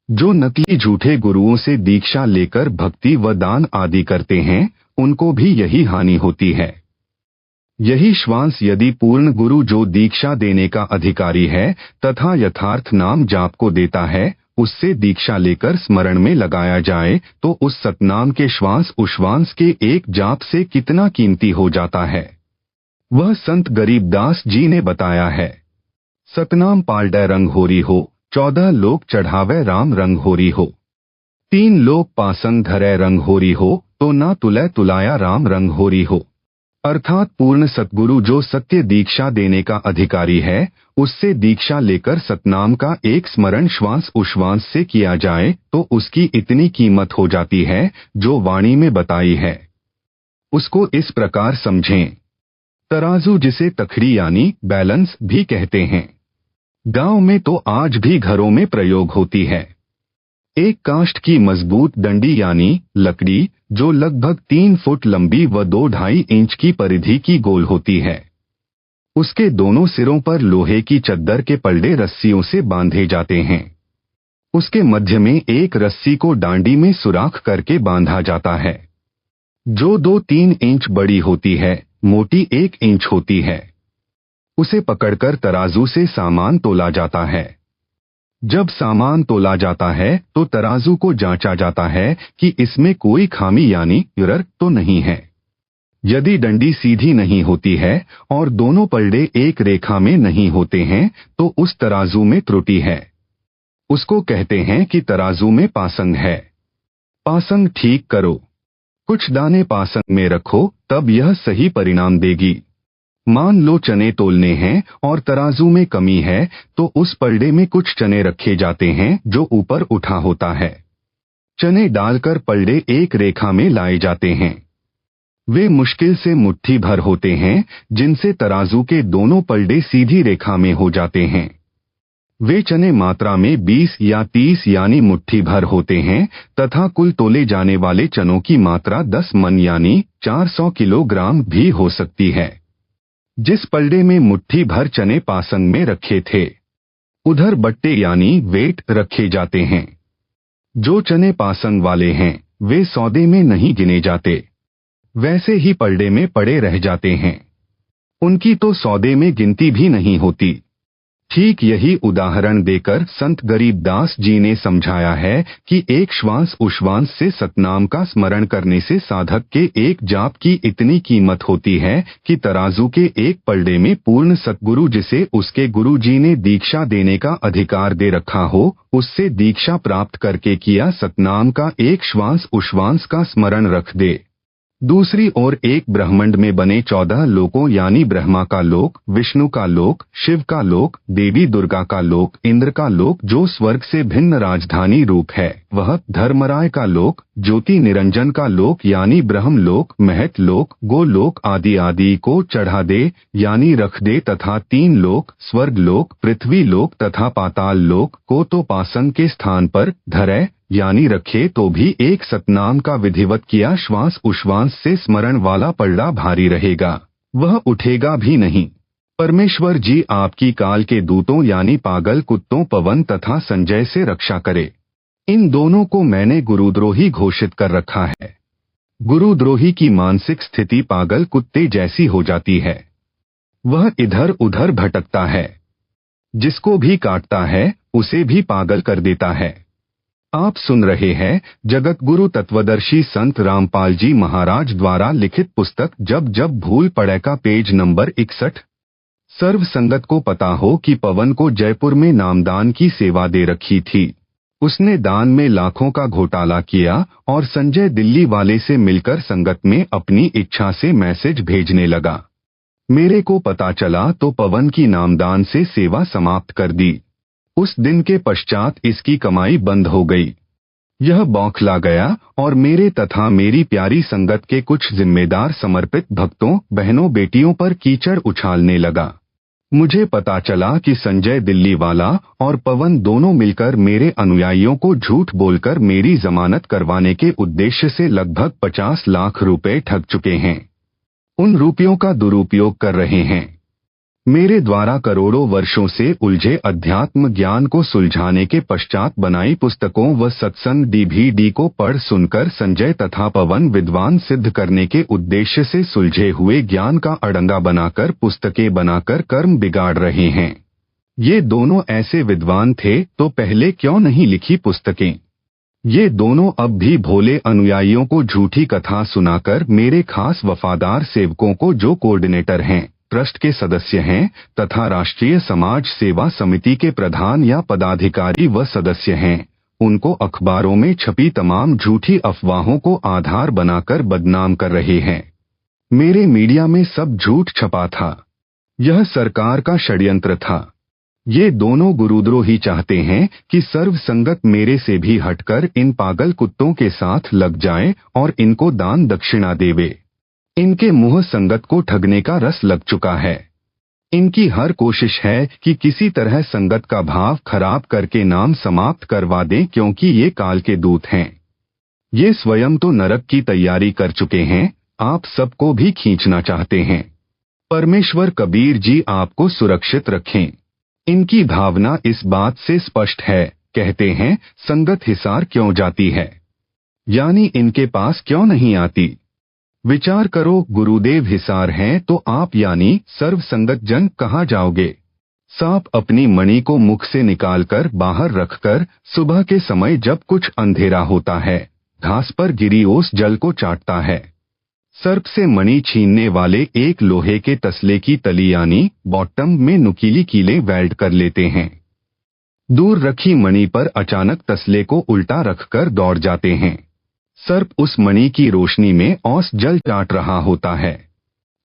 Speaker 1: जो नकली झूठे गुरुओं से दीक्षा लेकर भक्ति व दान आदि करते हैं उनको भी यही हानि होती है। यही श्वास यदि पूर्ण गुरु जो दीक्षा देने का अधिकारी है तथा यथार्थ नाम जाप को देता है उससे दीक्षा लेकर स्मरण में लगाया जाए तो उस सतनाम के श्वास उश्वास के एक जाप से कितना कीमती हो जाता है, वह संत गरीबदास जी ने बताया है। सतनाम पालडे रंग होरी हो, 14 लोग चढ़ावे राम रंग होरी हो। 3 लोग पासंग धरे रंग होरी हो, तो ना तुले तुलाया राम रंग होरी हो। अर्थात पूर्ण सतगुरु जो सत्य दीक्षा देने का अधिकारी है उससे दीक्षा लेकर सतनाम का एक स्मरण श्वास उश्वास से किया जाए तो उसकी इतनी कीमत हो जाती है जो वाणी में बताई है। उसको इस प्रकार समझें। तराजू जिसे तखड़ी यानी बैलेंस भी कहते हैं, गांव में तो आज भी घरों में प्रयोग होती है। एक काष्ठ की मजबूत डंडी यानी लकड़ी जो लगभग 3 फुट लंबी व 2-2.5 इंच की परिधि की गोल होती है। उसके दोनों सिरों पर लोहे की चद्दर के पलड़े रस्सियों से बांधे जाते हैं। उसके मध्य में एक रस्सी को डांडी में सुराख करके बांधा जाता है जो 2-3 इंच बड़ी होती है, मोटी 1 इंच होती है। उसे पकड़कर तराजू से सामान तोला जाता है। जब सामान तोला जाता है तो तराजू को जांचा जाता है कि इसमें कोई खामी यानी एरर तो नहीं है। यदि डंडी सीधी नहीं होती है और दोनों पलड़े एक रेखा में नहीं होते हैं तो उस तराजू में त्रुटि है। उसको कहते हैं कि तराजू में पासंग है। पासंग ठीक करो, कुछ दाने पासंग में रखो, तब यह सही परिणाम देगी। मान लो चने तोलने हैं और तराजू में कमी है तो उस पलड़े में कुछ चने रखे जाते हैं जो ऊपर उठा होता है। चने डालकर पलड़े एक रेखा में लाए जाते हैं। वे मुश्किल से मुट्ठी भर होते हैं जिनसे तराजू के दोनों पलड़े सीधी रेखा में हो जाते हैं। वे चने मात्रा में 20 या 30 यानी मुट्ठी भर होते हैं तथा कुल तोले जाने वाले चनों की मात्रा 10 मन यानी 400 किलोग्राम भी हो सकती है। जिस पलड़े में मुट्ठी भर चने पासंग में रखे थे उधर बट्टे यानी वेट रखे जाते हैं। जो चने पासंग वाले हैं वे सौदे में नहीं गिने जाते, वैसे ही पलड़े में पड़े रह जाते हैं। उनकी तो सौदे में गिनती भी नहीं होती। ठीक यही उदाहरण देकर संत गरीबदास जी ने समझाया है कि एक श्वास उश्वास से सतनाम का स्मरण करने से साधक के एक जाप की इतनी कीमत होती है कि तराजू के एक पलड़े में पूर्ण सतगुरु जिसे उसके गुरु जी ने दीक्षा देने का अधिकार दे रखा हो उससे दीक्षा प्राप्त करके किया सतनाम का एक श्वास उश्वास का स्मरण रख दे। दूसरी ओर एक ब्रह्मांड में बने 14 लोकों यानी ब्रह्मा का लोक, विष्णु का लोक, शिव का लोक, देवी दुर्गा का लोक, इंद्र का लोक जो स्वर्ग से भिन्न राजधानी रूप है, वह धर्मराय का लोक, ज्योति निरंजन का लोक यानी ब्रह्म लोक, महत लोक, गोलोक आदि आदि को चढ़ा दे यानी रख दे तथा 3 लोक स्वर्ग लोक, पृथ्वी लोक तथा पाताल लोक को तो पासंग के स्थान पर धरे यानी रखे तो भी एक सतनाम का विधिवत किया श्वास उश्वास से स्मरण वाला पलड़ा भारी रहेगा, वह उठेगा भी नहीं। परमेश्वर जी आपकी काल के दूतों यानी पागल कुत्तों पवन तथा संजय से रक्षा करे। इन दोनों को मैंने गुरुद्रोही घोषित कर रखा है। गुरुद्रोही की मानसिक स्थिति पागल कुत्ते जैसी हो जाती है, वह इधर उधर भटकता है, जिसको भी काटता है उसे भी पागल कर देता है। आप सुन रहे हैं जगत गुरु तत्वदर्शी संत रामपाल जी महाराज द्वारा लिखित पुस्तक जब जब भूल पड़े का पेज नंबर 61। सर्व संगत को पता हो कि पवन को जयपुर में नामदान की सेवा दे रखी थी। उसने दान में लाखों का घोटाला किया और संजय दिल्ली वाले से मिलकर संगत में अपनी इच्छा से मैसेज भेजने लगा। मेरे को पता चला तो पवन की नामदान से सेवा समाप्त कर दी। उस दिन के पश्चात इसकी कमाई बंद हो गई। यह बौखला गया और मेरे तथा मेरी प्यारी संगत के कुछ जिम्मेदार समर्पित भक्तों बहनों बेटियों पर कीचड़ उछालने लगा। मुझे पता चला कि संजय दिल्ली वाला और पवन दोनों मिलकर मेरे अनुयायियों को झूठ बोलकर मेरी जमानत करवाने के उद्देश्य से लगभग 50 लाख रुपए ठग चुके हैं। उन रुपयों का दुरुपयोग कर रहे हैं। मेरे द्वारा करोड़ों वर्षों से उलझे अध्यात्म ज्ञान को सुलझाने के पश्चात बनाई पुस्तकों व सत्संग डीवीडी को पढ़ सुनकर संजय तथा पवन विद्वान सिद्ध करने के उद्देश्य से सुलझे हुए ज्ञान का अड़ंगा बनाकर पुस्तकें बनाकर कर्म बिगाड़ रहे हैं। ये दोनों ऐसे विद्वान थे तो पहले क्यों नहीं लिखी पुस्तकें? ये दोनों अब भी भोले अनुयायियों को झूठी कथा सुनाकर मेरे खास वफादार सेवकों को, जो कोऑर्डिनेटर हैं, ट्रस्ट के सदस्य हैं तथा राष्ट्रीय समाज सेवा समिति के प्रधान या पदाधिकारी व सदस्य हैं, उनको अखबारों में छपी तमाम झूठी अफवाहों को आधार बनाकर बदनाम कर रहे हैं। मेरे मीडिया में सब झूठ छपा था। यह सरकार का षड्यंत्र था। ये दोनों गुरुद्रोही चाहते हैं कि सर्व संगत मेरे से भी हटकर इन पागल कुत्तों के साथ लग जाए और इनको दान दक्षिणा देवे। इनके मुंह संगत को ठगने का रस लग चुका है। इनकी हर कोशिश है कि किसी तरह संगत का भाव खराब करके नाम समाप्त करवा दें, क्योंकि ये काल के दूत हैं। ये स्वयं तो नरक की तैयारी कर चुके हैं, आप सबको भी खींचना चाहते हैं। परमेश्वर कबीर जी आपको सुरक्षित रखें। इनकी भावना इस बात से स्पष्ट है, कहते हैं संगत हिसार क्यों जाती है, यानी इनके पास क्यों नहीं आती। विचार करो, गुरुदेव हिसार हैं तो आप यानी सर्व संगत जन कहाँ जाओगे? सांप अपनी मणि को मुख से निकालकर बाहर रखकर सुबह के समय जब कुछ अंधेरा होता है, घास पर गिरी ओस जल को चाटता है। सर्प से मणि छीनने वाले एक लोहे के तसले की तली यानी बॉटम में नुकीली कीलें वेल्ड कर लेते हैं। दूर रखी मणि पर अचानक तसले को उल्टा रखकर दौड़ जाते हैं। सर्प उस मणि की रोशनी में औस जल चाट रहा होता है।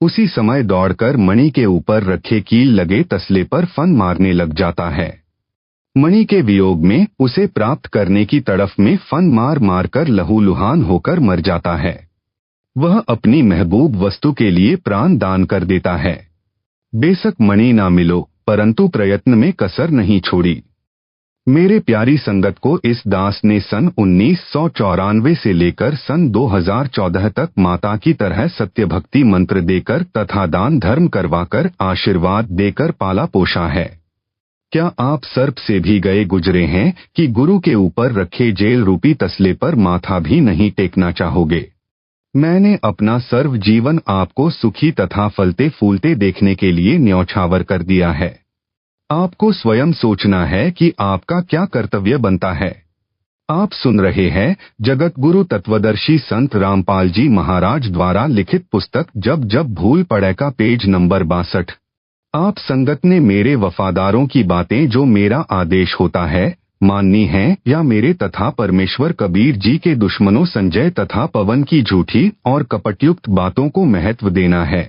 Speaker 1: उसी समय दौड़कर मणि के ऊपर रखे कील लगे तसले पर फन मारने लग जाता है। मणि के वियोग में उसे प्राप्त करने की तड़फ में फन मार मारकर लहूलुहान होकर मर जाता है। वह अपनी महबूब वस्तु के लिए प्राण दान कर देता है। बेशक मणि ना मिलो, परंतु प्रयत्न में कसर नहीं छोड़ी। मेरे प्यारी संगत को इस दास ने सन 1994 से लेकर सन 2014 तक माता की तरह सत्य भक्ति मंत्र देकर तथा दान धर्म करवाकर आशीर्वाद देकर पाला पोषा है। क्या आप सर्प से भी गए गुजरे हैं कि गुरु के ऊपर रखे जेल रूपी तसले पर माथा भी नहीं टेकना चाहोगे? मैंने अपना सर्व जीवन आपको सुखी तथा फलते फूलते देखने के लिए न्यौछावर कर दिया है। आपको स्वयं सोचना है कि आपका क्या कर्तव्य बनता है। आप सुन रहे हैं जगत गुरु तत्वदर्शी संत रामपाल जी महाराज द्वारा लिखित पुस्तक जब जब भूल पड़े का पेज नंबर 62। आप संगत ने मेरे वफादारों की बातें जो मेरा आदेश होता है माननी है या मेरे तथा परमेश्वर कबीर जी के दुश्मनों संजय तथा पवन की झूठी और कपटयुक्त बातों को महत्व देना है।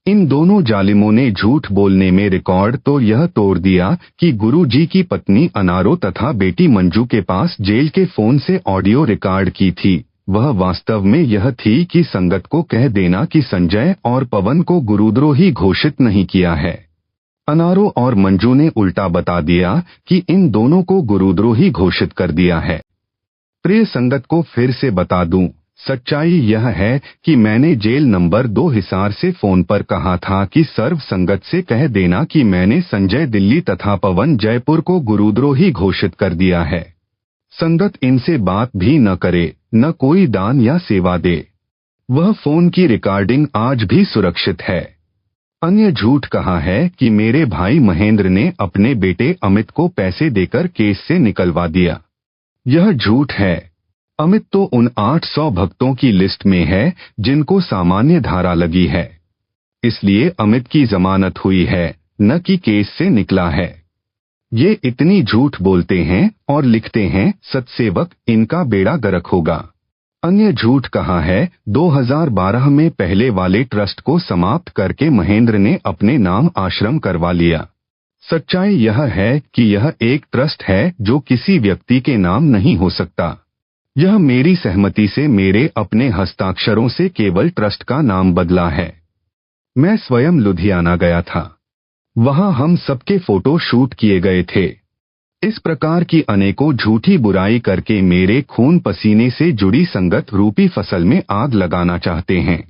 Speaker 1: इन दोनों जालिमों ने झूठ बोलने में रिकॉर्ड तो यह तोड़ दिया कि गुरु जी की पत्नी अनारो तथा बेटी मंजू के पास जेल के फोन से ऑडियो रिकॉर्ड की थी। वह वास्तव में यह थी कि संगत को कह देना कि संजय और पवन को गुरुद्रोही घोषित नहीं किया है। अनारो और मंजू ने उल्टा बता दिया कि इन दोनों को गुरुद्रोही घोषित कर दिया है। प्रिय संगत को फिर से बता दूं, सच्चाई यह है कि मैंने जेल नंबर 2 हिसार से फोन पर कहा था कि सर्व संगत से कह देना कि मैंने संजय दिल्ली तथा पवन जयपुर को गुरुद्रोही घोषित कर दिया है। संगत इनसे बात भी न करे, न कोई दान या सेवा दे। वह फोन की रिकॉर्डिंग आज भी सुरक्षित है। अन्य झूठ कहा है कि मेरे भाई महेंद्र ने अपने बेटे अमित को पैसे देकर केस से निकलवा दिया। यह झूठ है। अमित तो उन 800 भक्तों की लिस्ट में है जिनको सामान्य धारा लगी है, इसलिए अमित की जमानत हुई है, न कि केस से निकला है। ये इतनी झूठ बोलते हैं और लिखते हैं सत्सेवक, इनका बेड़ा गर्क होगा। अन्य झूठ कहा है 2012 में पहले वाले ट्रस्ट को समाप्त करके महेंद्र ने अपने नाम आश्रम करवा लिया। सच्चाई यह है कि यह एक ट्रस्ट है जो किसी व्यक्ति के नाम नहीं हो सकता। यह मेरी सहमति से मेरे अपने हस्ताक्षरों से केवल ट्रस्ट का नाम बदला है। मैं स्वयं लुधियाना गया था। वहां हम सबके फोटो शूट किए गए थे। इस प्रकार की अनेकों झूठी बुराई करके मेरे खून पसीने से जुड़ी संगत रूपी फसल में आग लगाना चाहते हैं।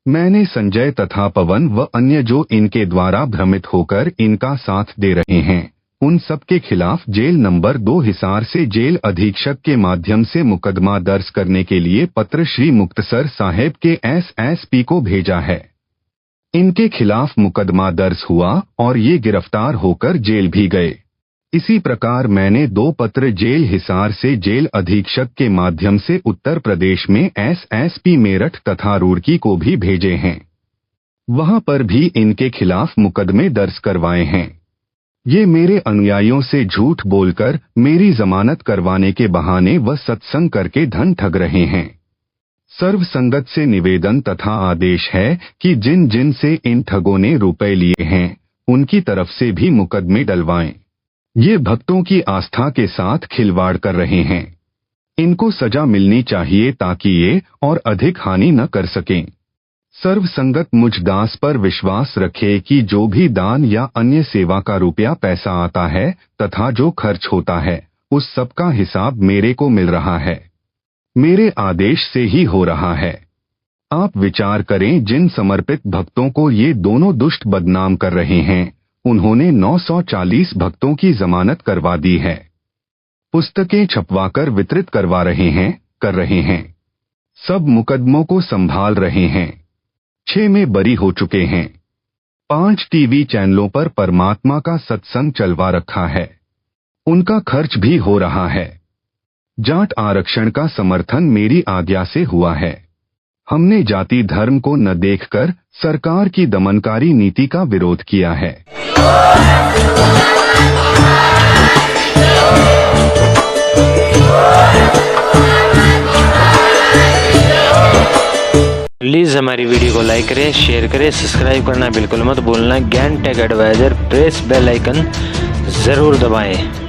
Speaker 1: मैंने संजय तथा पवन व अन्य जो इनके द्वारा भ्रमित होकर इनका साथ दे रहे हैं, उन सब के खिलाफ जेल नंबर 2 हिसार से जेल अधीक्षक के माध्यम से मुकदमा दर्ज करने के लिए पत्र श्री मुक्तसर साहेब के एसएसपी को भेजा है। इनके खिलाफ मुकदमा दर्ज हुआ और ये गिरफ्तार होकर जेल भी गए। इसी प्रकार मैंने 2 पत्र जेल हिसार से जेल अधीक्षक के माध्यम से उत्तर प्रदेश में एसएसपी मेरठ तथा रुड़की को भी भेजे हैं। वहां पर भी इनके खिलाफ मुकदमे दर्ज करवाए हैं। ये मेरे अनुयायियों से झूठ बोलकर मेरी जमानत करवाने के बहाने व सत्संग करके धन ठग रहे हैं। सर्व संगत से निवेदन तथा आदेश है कि जिन जिन से इन ठगों ने रुपए लिए हैं, उनकी तरफ से भी मुकदमे डलवाएं। ये भक्तों की आस्था के साथ खिलवाड़ कर रहे हैं। इनको सजा मिलनी चाहिए ताकि ये और अधिक हानि न कर सकें। सर्व संगत मुझ दास पर विश्वास रखे कि जो भी दान या अन्य सेवा का रुपया पैसा आता है तथा जो खर्च होता है, उस सब का हिसाब मेरे को मिल रहा है। मेरे आदेश से ही हो रहा है। आप विचार करें, जिन समर्पित भक्तों को ये दोनों दुष्ट बदनाम कर रहे हैं, उन्होंने 940 भक्तों की जमानत करवा दी है। पुस्तकें छपवाकर वितरित करवा रहे हैं, कर रहे हैं। सब मुकदमों को संभाल रहे हैं। 6 में बरी हो चुके हैं। 5 टीवी चैनलों पर परमात्मा का सत्संग चलवा रखा है। उनका खर्च भी हो रहा है। जाट आरक्षण का समर्थन मेरी आज्ञा से हुआ है। हमने जाति धर्म को न देखकर सरकार की दमनकारी नीति का विरोध किया है।
Speaker 2: प्लीज़ हमारी वीडियो को लाइक करें, शेयर करें, सब्सक्राइब करना बिल्कुल मत भूलना। Gyan tech advisor press bell icon ज़रूर दबाएं।